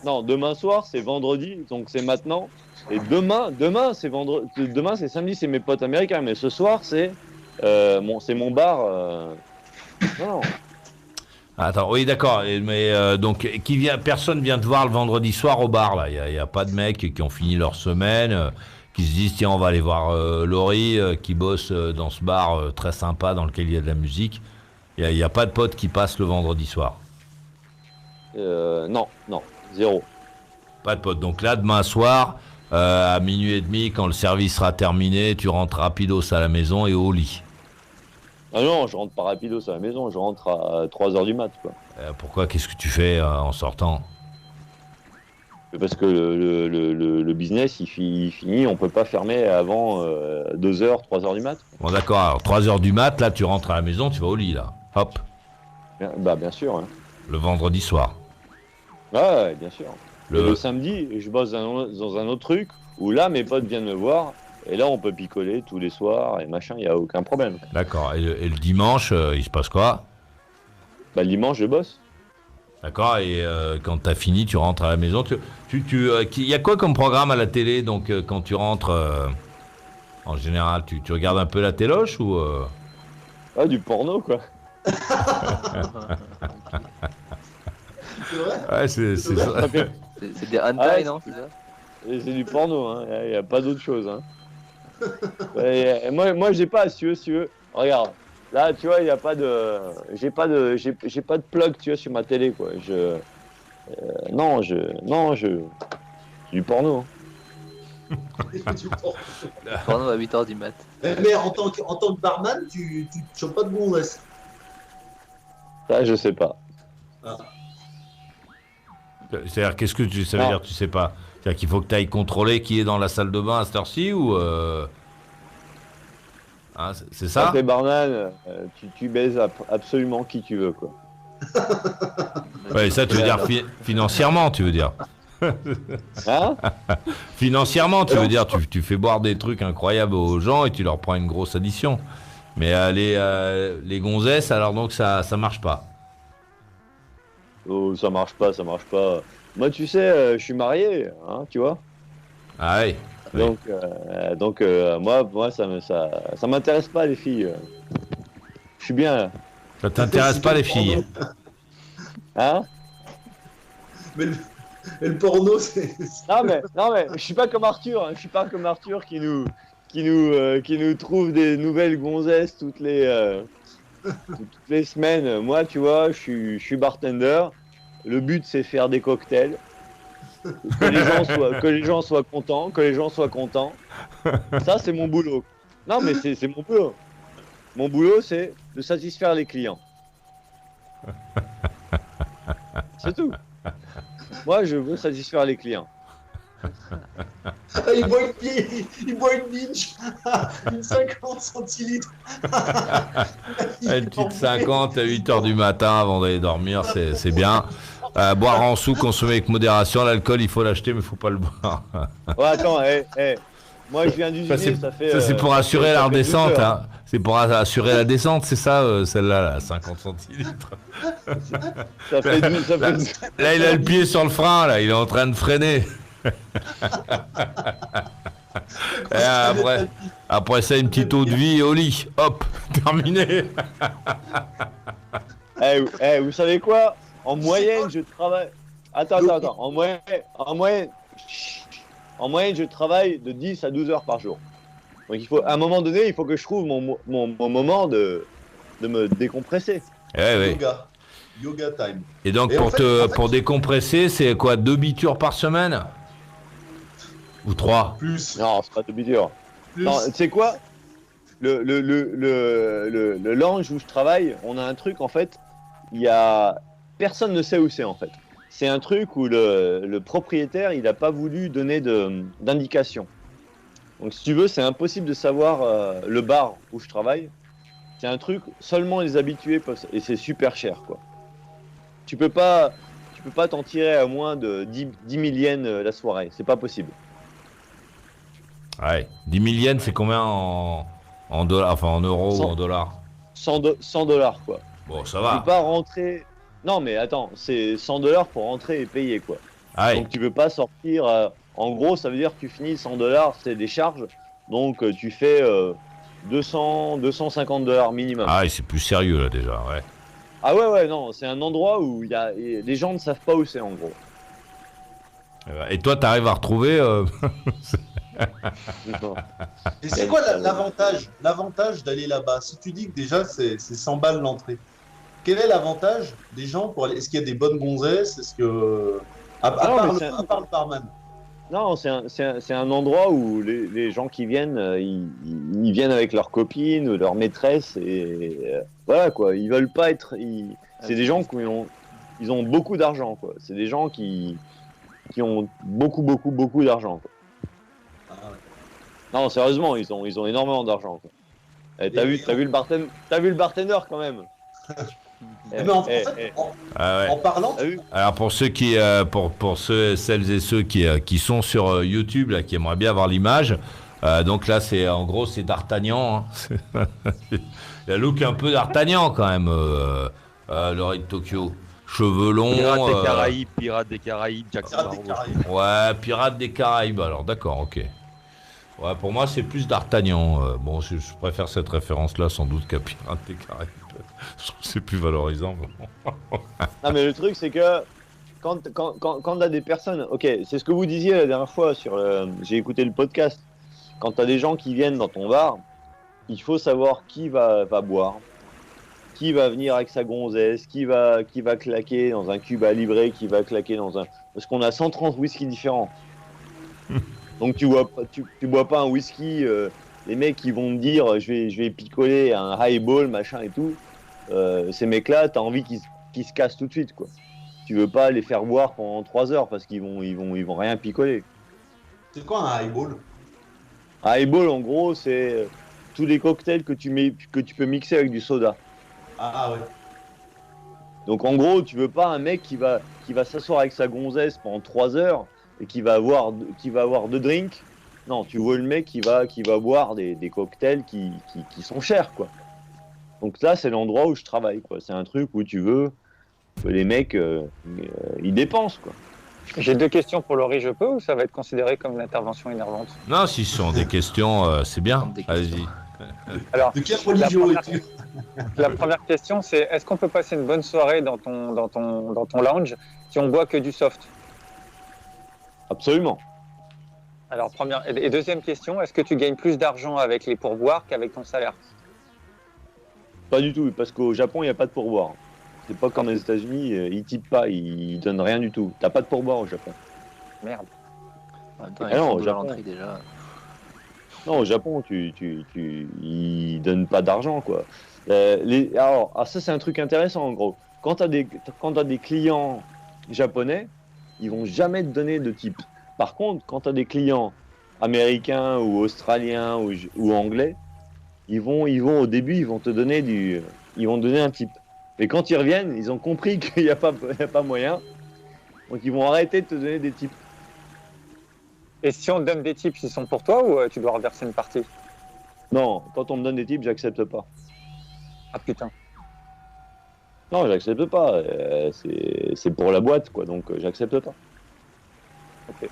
Non, demain soir, c'est vendredi, donc c'est maintenant. Et demain c'est vendredi. Demain, c'est samedi, c'est mes potes américains. Mais ce soir, c'est mon bar. Non. Attends, oui, d'accord. Mais donc, personne vient te voir le vendredi soir au bar, là. Il y a pas de mecs qui ont fini leur semaine, qui se disent, tiens, on va aller voir Laurie, qui bosse dans ce bar très sympa dans lequel il y a de la musique. Il y a pas de potes qui passent le vendredi soir. Non, zéro. Pas de potes. Donc là, demain soir, à minuit et demi, quand le service sera terminé, tu rentres rapidos à la maison et au lit. Ah non, je rentre pas rapidos à la maison, je rentre à 3h du mat, quoi. Pourquoi? Qu'est-ce que tu fais en sortant? Parce que le business, il finit, on peut pas fermer avant 2h, 3h du mat. Bon, d'accord. Alors, 3h du mat, là, tu rentres à la maison, tu vas au lit, là. Hop. Bien sûr. Hein. Le vendredi soir. Ouais, bien sûr. Le- Le samedi, je bosse dans un autre truc où là, mes potes viennent me voir et là, on peut picoler tous les soirs et machin, il n'y a aucun problème. D'accord. Et le dimanche, il se passe quoi? Le dimanche, je bosse. D'accord. Et quand t'as fini, tu rentres à la maison. Il y a quoi comme programme à la télé? Donc, quand tu rentres, en général, tu regardes un peu la téloche ou Ah, du porno, quoi. C'est vrai? Ouais, c'est ça. C'est des hentai, Ah, non, c'est ça? Et c'est du porno, hein. Il n'y a pas d'autre chose. Hein. Et moi, j'ai pas, si tu veux. Regarde, là, tu vois, il n'y a pas de. J'ai pas de plug, tu vois, sur ma télé, quoi. Non, du porno. Du porno. Porno à 8h du mat. Mais en tant que barman, tu chopes pas de gonzesse. Ça, je sais pas. Ah. C'est-à-dire, qu'est-ce que ça veut Non. dire? Tu sais pas. C'est-à-dire qu'il faut que tu ailles contrôler qui est dans la salle de bain à cette heure-ci ou hein, c'est ça? Quand t'es barman, tu baises absolument qui tu veux, quoi. Ouais, ça, tu veux dire financièrement, tu veux dire. Hein? Financièrement, tu veux dire, tu fais boire des trucs incroyables aux gens et tu leur prends une grosse addition. Mais les gonzesses, alors donc ça marche pas. Oh, ça marche pas. Moi, tu sais, je suis marié, hein, tu vois. Ah oui. Oui. Donc, moi, ça m'intéresse pas, les filles. Je suis bien, là. Ça t'intéresse pas les filles? Hein? Mais le porno, c'est. Non, mais, je suis pas comme Arthur, hein. Je suis pas comme Arthur qui nous trouve des nouvelles gonzesses toutes les semaines. Moi, tu vois, je suis bartender. Le but, c'est faire des cocktails. Que les gens soient contents. Ça, c'est mon boulot. Non, mais c'est mon boulot. Mon boulot, c'est de satisfaire les clients. C'est tout. Moi, je veux satisfaire les clients. Il boit une binge, une 50 centilitres. Une petite 50 à 8h du matin avant d'aller dormir, c'est bien. Boire en sous, consommer avec modération. L'alcool, il faut l'acheter, mais il faut pas le boire. Ouais, attends, moi, je viens d'usiner, ça fait... Ça, c'est pour assurer la ça fait redescente. 12 heures. Hein. C'est pour assurer la descente, c'est ça, celle-là, là, 50 centilitres. Ça fait 12, ça fait 12. Là, il a le pied sur le frein, là, il est en train de freiner. Et après ça, une petite eau de vie au lit. Hop, terminé. Vous savez quoi? En moyenne, je travaille... Attends. En moyenne, je travaille de 10 à 12 heures par jour. Donc, à un moment donné, il faut que je trouve mon moment de me décompresser. Ouais. Yoga time. Et donc, Et pour décompresser, c'est quoi, 2 bitures par semaine? Ou 3. Plus. Non, c'est pas de dur. Plus. Non, tu sais quoi? Le lounge où je travaille, on a un truc en fait. Il y a personne ne sait où c'est en fait. C'est un truc où le propriétaire il n'a pas voulu donner d'indication. Donc si tu veux, c'est impossible de savoir le bar où je travaille. C'est un truc seulement les habitués peuvent, et c'est super cher quoi. Tu peux pas t'en tirer à moins de 10 000 yens la soirée. C'est pas possible. Ouais. 10 000 yens, c'est combien en dollars, enfin en euros ou 100. en dollars? 100 dollars quoi. Bon, ça Tu va. peux pas rentrer. Non, mais attends, c'est 100 dollars pour rentrer et payer quoi. Ah ouais. Donc tu peux pas sortir. En gros, ça veut dire que tu finis 100 dollars, c'est des charges. Donc tu fais 250 dollars minimum. Ah, et c'est plus sérieux là déjà, ouais. Ah ouais, non, c'est un endroit où les gens ne savent pas où c'est en gros. Et toi, t'arrives à retrouver Et c'est quoi l'avantage d'aller là-bas? Si tu dis que déjà c'est 100 balles l'entrée, quel est l'avantage des gens pour aller? Est-ce qu'il y a des bonnes gonzesses? Est-ce que. À part le barman. Non, c'est un endroit où les gens qui viennent, ils viennent avec leurs copines ou leurs maîtresses et voilà quoi. Ils veulent pas être. C'est des gens qui ils ont beaucoup d'argent quoi. C'est des gens qui ont beaucoup d'argent quoi. Ah ouais. Non, sérieusement, ils ont énormément d'argent quoi. T'as vu le bartender quand même. Mais en fait, Ah ouais. en parlant, T'as vu Alors pour ceux qui, pour celles et ceux qui sont sur YouTube là, qui aimeraient bien avoir l'image, donc là c'est en gros c'est D'Artagnan. Hein. Il a look un peu D'Artagnan quand même, Laurie de Tokyo. Cheveux longs. Pirates des Caraïbes, Jack Pirates des Sparrow. Caraïbes. Ouais, Pirates des Caraïbes. Alors d'accord, ok. Ouais, pour moi c'est plus D'Artagnan. Bon, je préfère cette référence-là sans doute qu'à Pirates des Caraïbes. Je trouve que c'est plus valorisant. Non, mais le truc, c'est que quand t'as des personnes, ok, c'est ce que vous disiez la dernière fois j'ai écouté le podcast. Quand t'as des gens qui viennent dans ton bar, il faut savoir qui va boire, qui va venir avec sa gonzesse, qui va claquer dans un Cuba Libre, qui va claquer dans un, parce qu'on a 130 whisky différents. Donc tu bois pas un whisky. Les mecs qui vont me dire, je vais picoler un highball, machin et tout. Ces mecs-là, t'as envie qu'ils se cassent tout de suite, quoi. Tu veux pas les faire boire pendant 3 heures parce qu'ils vont rien picoler. C'est quoi un highball? Un highball, en gros, c'est tous les cocktails que tu peux mixer avec du soda. Ah ouais. Donc en gros, tu veux pas un mec qui va s'asseoir avec sa gonzesse pendant 3 heures et qui va avoir 2 drinks. Non, tu vois le mec qui va boire des cocktails qui sont chers, quoi. Donc là, c'est l'endroit où je travaille, quoi. C'est un truc où tu veux que les mecs, ils dépensent, quoi. J'ai 2 questions pour Laurie, je peux, ou ça va être considéré comme une intervention énervante? Non, si ce sont des questions, c'est bien. Des questions. Allez-y. Alors, De quelle religion es-tu? la première question, c'est est-ce qu'on peut passer une bonne soirée dans ton lounge si on boit que du soft? Absolument. Alors, et deuxième question, est-ce que tu gagnes plus d'argent avec les pourboires qu'avec ton salaire? Pas du tout, parce qu'au Japon, il n'y a pas de pourboire. C'est pas comme les États-Unis, ils typent pas, ils donnent rien du tout. T'as pas de pourboire au Japon. Merde. En même temps, Ah non, il au faut Japon. l'entrée déjà. Non, au Japon, ils donnent pas d'argent, quoi. Alors, ça, c'est un truc intéressant, en gros. Quand t'as des clients japonais, ils vont jamais te donner de type. Par contre, quand t'as des clients américains ou australiens ou anglais, ils vont au début, ils vont donner un type. Mais quand ils reviennent, ils ont compris qu'il n'y a pas moyen. Donc ils vont arrêter de te donner des types. Et si on te donne des tips, ils sont pour toi ou tu dois reverser une partie? Non, quand on me donne des types, j'accepte pas. Ah putain. Non, j'accepte pas. C'est pour la boîte, quoi. Donc j'accepte pas. Ok.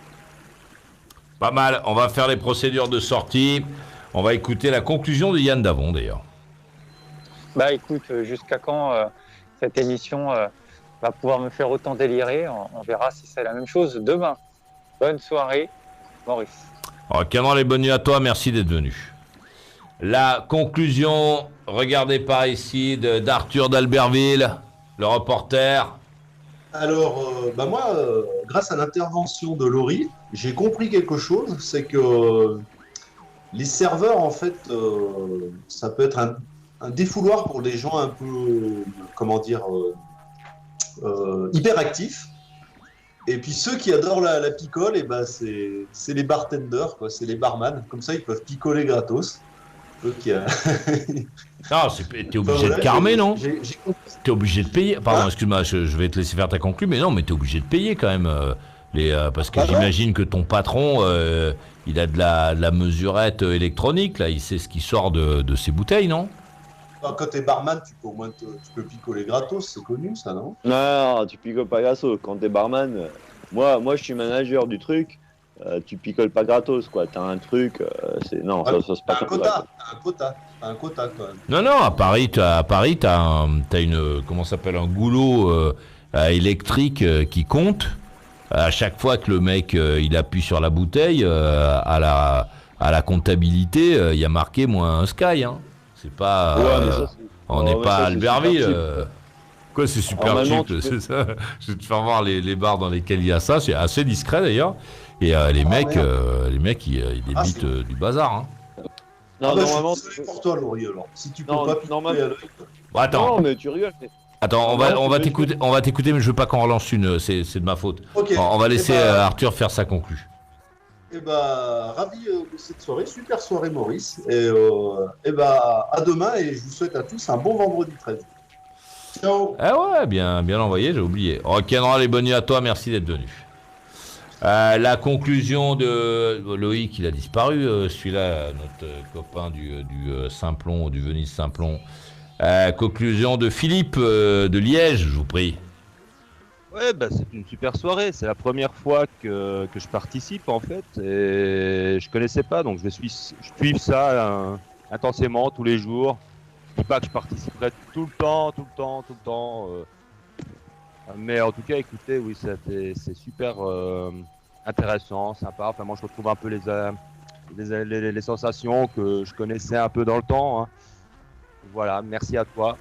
Pas mal. On va faire les procédures de sortie. On va écouter la conclusion de Yann Davon, d'ailleurs. Bah écoute, jusqu'à quand cette émission va pouvoir me faire autant délirer? On verra si c'est la même chose demain. Bonne soirée, Maurice. Alors, Cameron, les bonnes nuits à toi. Merci d'être venu. La conclusion, regardez par ici, d'Arthur d'Albertville, le reporter. Alors, moi, grâce à l'intervention de Laurie, j'ai compris quelque chose, c'est que les serveurs, en fait, ça peut être un défouloir pour des gens un peu, comment dire, hyperactifs. Et puis ceux qui adorent la picole, et ben c'est les bartenders, quoi, c'est les barman. Comme ça, ils peuvent picoler gratos. Eux qui, Non, t'es obligé de carmer, non? J'ai compris. T'es obligé de payer. Pardon, Hein? excuse-moi, je vais te laisser faire ta conclu, mais non, mais t'es obligé de payer quand même. Parce que Ah ouais. j'imagine que ton patron, il a de la mesurette électronique, là, il sait ce qui sort de ses bouteilles, non? Quand t'es barman, tu peux au moins tu peux picoler gratos, c'est connu ça, non? Non, tu picoles pas gratos. Quand t'es barman, moi je suis manager du truc. Tu picoles pas gratos, quoi. T'as un truc, c'est non, ça se passe T'as un pas. quota, t'as un quota quand même. Non, non, à Paris, t'as une, comment ça s'appelle, un goulot électrique qui compte. À chaque fois que le mec il appuie sur la bouteille, à la comptabilité, il y a marqué moins un Sky. Hein. C'est pas, Ouais, mais ça, on n'est mais pas ça, à c'est Albertville. super cheap. Quoi, c'est super Normalement, cheap, tu peux- c'est ça. Je vais te faire voir les bars dans lesquels il y a ça. C'est assez discret d'ailleurs. Et les mecs, ils débitent c'est- du bazar. Hein. Non, Ah bah, normalement, je suis désolé pour toi, Laurie, alors. Si tu peux Non, pas picoler normalement- à l'œil. Bon, attends. non, mais tu rigoles. Mais... Attends, Non, on va tu peux- t'écouter, mais je veux pas qu'on relance une, c'est de ma faute. Ok. On va laisser Eh ben, Arthur faire sa conclu. Ravi de cette soirée, super soirée Maurice. Et à demain et je vous souhaite à tous un bon vendredi 13. Ciao. Ah ouais, bien envoyé, j'ai oublié. Rock'n'roll et bonne nuit à toi, merci d'être venu. La conclusion de Loïc, il a disparu, celui-là, notre copain du Simplon, du Venise Simplon. Conclusion de Philippe de Liège, je vous prie. Ouais, bah, c'est une super soirée. C'est la première fois que je participe en fait. Et je connaissais pas, donc je suis ça intensément tous les jours. Je dis pas que je participerai tout le temps. Mais en tout cas, écoutez, oui, c'est super intéressant, sympa. Enfin, moi, je retrouve un peu les sensations que je connaissais un peu dans le temps. Hein. Voilà, merci à toi.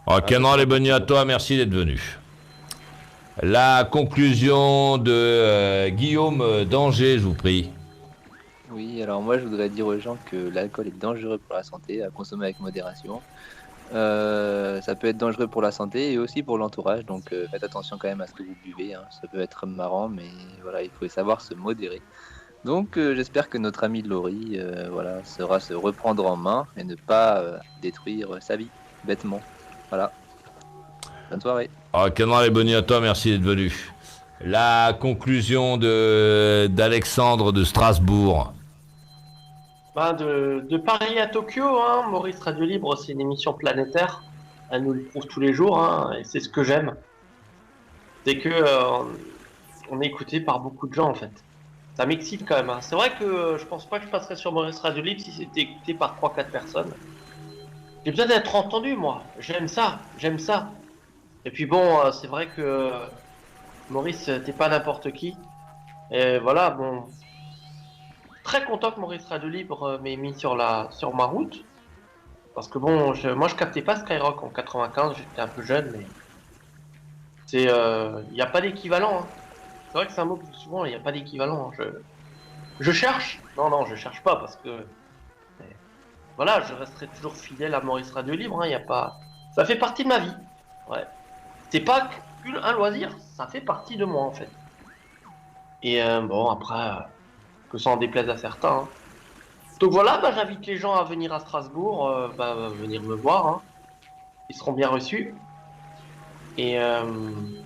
Rock'n'roll et bonne nuit à toi, merci d'être venu. La conclusion de Guillaume d'Angers, je vous prie. Oui, alors moi je voudrais dire aux gens que l'alcool est dangereux pour la santé, à consommer avec modération. Ça peut être dangereux pour la santé et aussi pour l'entourage, donc faites attention quand même à ce que vous buvez. Hein. Ça peut être marrant, mais voilà, il faut savoir se modérer. Donc j'espère que notre ami Laurie saura se reprendre en main et ne pas détruire sa vie bêtement. Voilà. Bonne soirée. Rock'n'roll et bonne nuit à toi, merci d'être venu. La conclusion d'Alexandre de Strasbourg. De Paris à Tokyo, hein, Maurice Radio Libre, c'est une émission planétaire. Elle nous le prouve tous les jours, hein, et c'est ce que j'aime. C'est que on est écouté par beaucoup de gens en fait. Ça m'excite quand même. Hein. C'est vrai que je pense pas que je passerais sur Maurice Radio Libre si c'était écouté par 3-4 personnes. J'ai besoin d'être entendu, moi. J'aime ça. Et puis bon, c'est vrai que Maurice, t'es pas n'importe qui. Et voilà, bon. Très content que Maurice Radio Libre m'ait mis sur ma route. Parce que bon, moi je captais pas Skyrock en 95, j'étais un peu jeune, mais c'est, il n'y a pas d'équivalent. Hein. C'est vrai que c'est un mot que je dis souvent, il n'y a pas d'équivalent. Hein. Je cherche. Non, je cherche pas parce que voilà, je resterai toujours fidèle à Maurice Radio Libre. Hein, y a pas, ça fait partie de ma vie. Ouais. C'est pas un loisir, ça fait partie de moi en fait. Et bon après, que ça en déplaise à certains. Hein. Donc voilà, j'invite les gens à venir à Strasbourg, venir me voir. Hein. Ils seront bien reçus. Et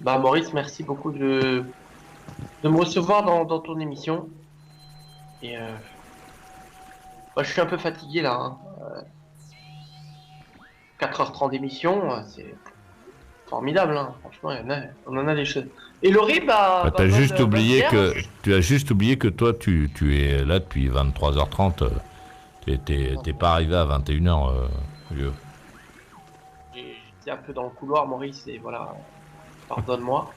Maurice, merci beaucoup de me recevoir dans ton émission. Et je suis un peu fatigué là. Hein. 4h30 d'émission, c'est formidable. Hein. Franchement, on en a des choses. Et Laurie, Tu as bonne- juste bonne oublié bière. tu as juste oublié que toi, tu es là depuis 23h30. T'es pas arrivé à 21h, vieux. J'étais un peu dans le couloir, Maurice, et voilà. Pardonne-moi.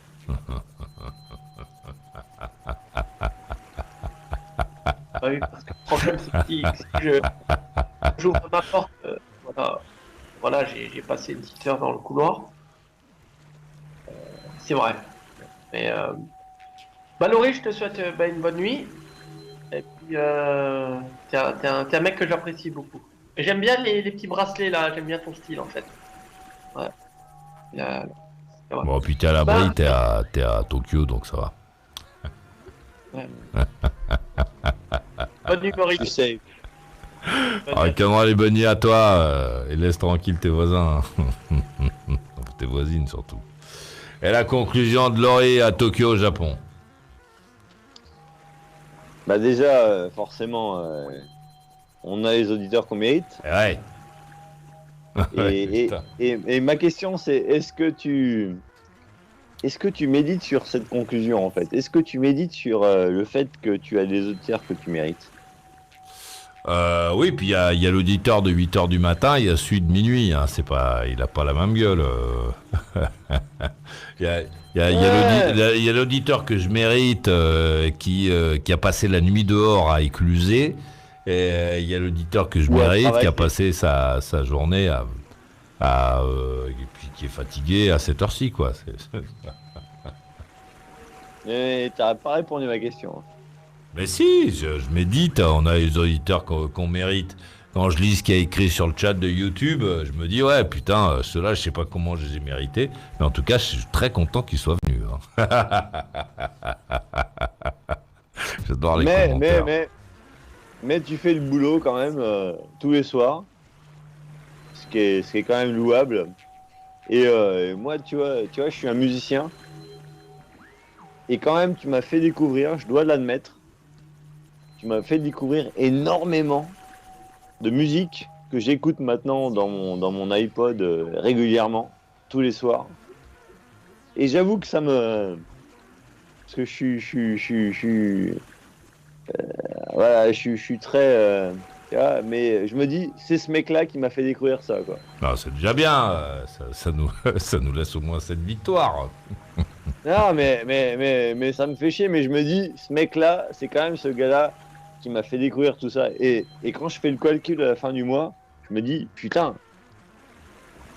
Oui, parce que le problème, c'est que si j'ouvre ma porte, voilà, j'ai passé une petite heure dans le couloir. C'est vrai. Mais Laurie, je te souhaite une bonne nuit. Et puis, t'es un mec que j'apprécie beaucoup. Et j'aime bien les petits bracelets là, j'aime bien ton style en fait. Ouais. Ouais. Bon, puis t'es à l'abri, t'es à Tokyo, donc ça va. Ouais. Bonne nuit, Maurice. Tu sais. Comment les bonnes nuits à toi, et laisse tranquille tes voisins. Tes voisines surtout. Et la conclusion de Laurie à Tokyo, au Japon. Bah déjà, forcément, on a les auditeurs qu'on mérite. Ouais. Et ma question c'est, est-ce que tu médites sur cette conclusion en fait? Est-ce que tu médites sur le fait que tu as des auditeurs que tu mérites? Oui, puis il y a l'auditeur de 8h du matin, il y a celui de minuit, hein, il n'a pas la même gueule. Il y a l'auditeur que je mérite qui a passé la nuit dehors à écluser, et il y a l'auditeur que je mérite qui a passé sa journée et puis qui est fatigué à cette heure-ci, quoi. Et t'as pas répondu à ma question. Mais si, je médite, on a les auditeurs qu'on mérite. Quand je lis ce qu'il y a écrit sur le chat de YouTube, je me dis, ouais, putain, ceux-là, je sais pas comment je les ai mérités, mais en tout cas, je suis très content qu'ils soient venus. Hein. J'adore les commentaires. Mais tu fais le boulot quand même tous les soirs, ce qui est quand même louable. Et moi, tu vois, je suis un musicien. Et quand même, tu m'as fait découvrir, je dois l'admettre, tu m'as fait découvrir énormément de musique que j'écoute maintenant dans mon iPod régulièrement, tous les soirs. Et j'avoue que ça me... Parce que je suis très... mais je me dis, c'est ce mec-là qui m'a fait découvrir ça, quoi. Non, c'est déjà bien, ça nous laisse au moins cette victoire. Non, mais ça me fait chier, mais je me dis, ce mec-là, c'est quand même ce gars-là qui m'a fait découvrir tout ça. Et quand je fais le calcul à la fin du mois, je me dis, putain,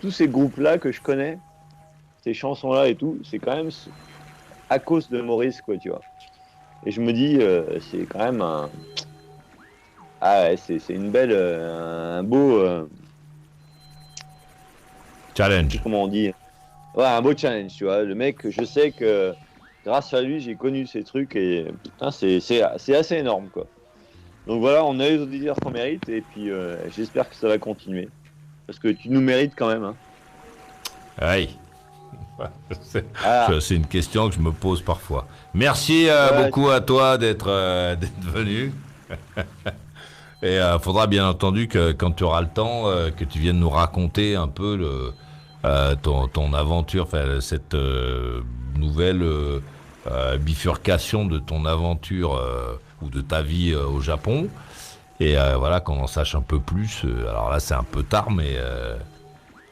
tous ces groupes-là que je connais, ces chansons-là et tout, c'est quand même à cause de Maurice, quoi, tu vois. Et je me dis, c'est quand même un... Ah ouais, c'est une belle... un beau... challenge. Comment on dit? Ouais, un beau challenge, tu vois. Le mec, je sais que grâce à lui, j'ai connu ces trucs et putain, c'est assez énorme, quoi. Donc voilà, on a les auditeurs qu'on mérite et puis j'espère que ça va continuer. Parce que tu nous mérites quand même. Hein. Oui. C'est une question que je me pose parfois. Merci beaucoup à toi d'être venu. Et faudra bien entendu que quand tu auras le temps, que tu viennes nous raconter un peu ton aventure, cette nouvelle bifurcation de ton aventure ou de ta vie au Japon. Et voilà, qu'on en sache un peu plus. Alors là, c'est un peu tard, mais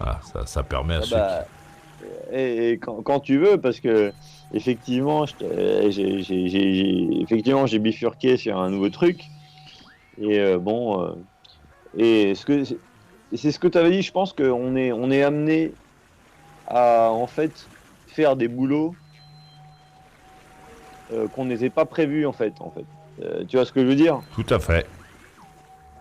voilà, ça permet à ceux qui... Et quand tu veux, parce que effectivement, j'ai bifurqué sur un nouveau truc. Et et c'est ce que tu avais dit. Je pense qu'on est amené à en fait faire des boulots qu'on n'était pas prévus en fait. Tu vois ce que je veux dire? Tout à fait.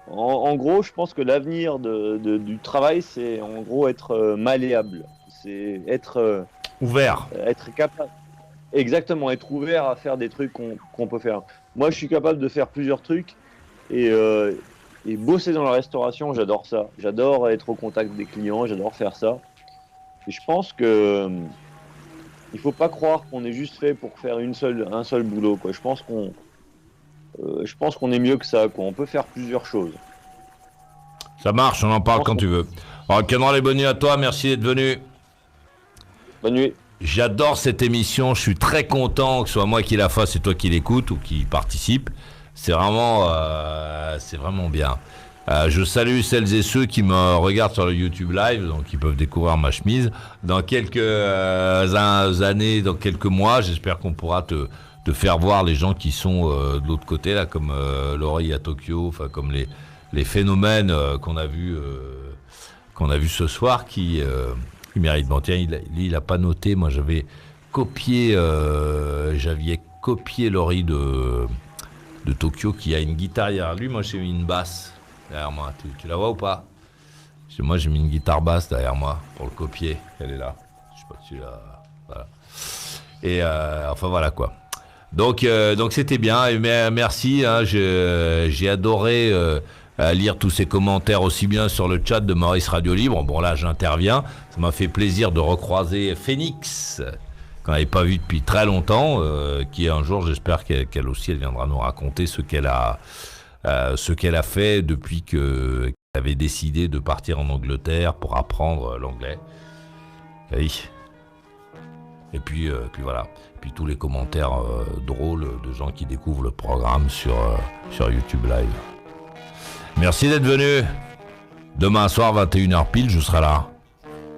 En gros, je pense que l'avenir du travail, c'est en gros être malléable. C'est être ouvert. Être capable. Exactement, être ouvert à faire des trucs qu'on peut faire. Moi, je suis capable de faire plusieurs trucs et bosser dans la restauration, j'adore ça. J'adore être au contact des clients, j'adore faire ça. Et je pense que il faut pas croire qu'on est juste fait pour faire un seul boulot, quoi. Je pense qu'on est mieux que ça, quoi. On peut faire plusieurs choses. Ça marche, on en parle quand tu veux. Alors, Cameron, les bonnes nuits à toi, merci d'être venu. Bonne nuit. J'adore cette émission, je suis très content que ce soit moi qui la fasse et toi qui l'écoute ou qui participe. C'est vraiment bien. Je salue celles et ceux qui me regardent sur le YouTube Live, donc qui peuvent découvrir ma chemise. Dans quelques années, dans quelques mois, j'espère qu'on pourra te faire voir les gens qui sont de l'autre côté, là, comme Laurie à Tokyo, enfin comme les phénomènes qu'on a vus ce soir qui méritent. Bon, tiens, il a pas noté. Moi, j'avais copié Laurie de Tokyo qui a une guitare derrière lui. Moi, j'ai mis une basse derrière moi. Tu la vois ou pas? Moi, j'ai mis une guitare basse derrière moi pour le copier. Elle est là. Je sais pas si tu la... Voilà. Et enfin, voilà quoi. Donc c'était bien. Et merci. Hein, j'ai adoré lire tous ces commentaires aussi bien sur le chat de Maurice Radio Libre. Bon, là, j'interviens. Ça m'a fait plaisir de recroiser Phoenix, qu'on n'avait pas vu depuis très longtemps, qui un jour, j'espère qu'elle aussi, elle viendra nous raconter ce qu'elle a fait depuis qu'elle avait décidé de partir en Angleterre pour apprendre l'anglais. Oui. Et puis voilà. Puis tous les commentaires drôles de gens qui découvrent le programme sur YouTube Live. Merci d'être venu. Demain soir, 21h pile, je serai là.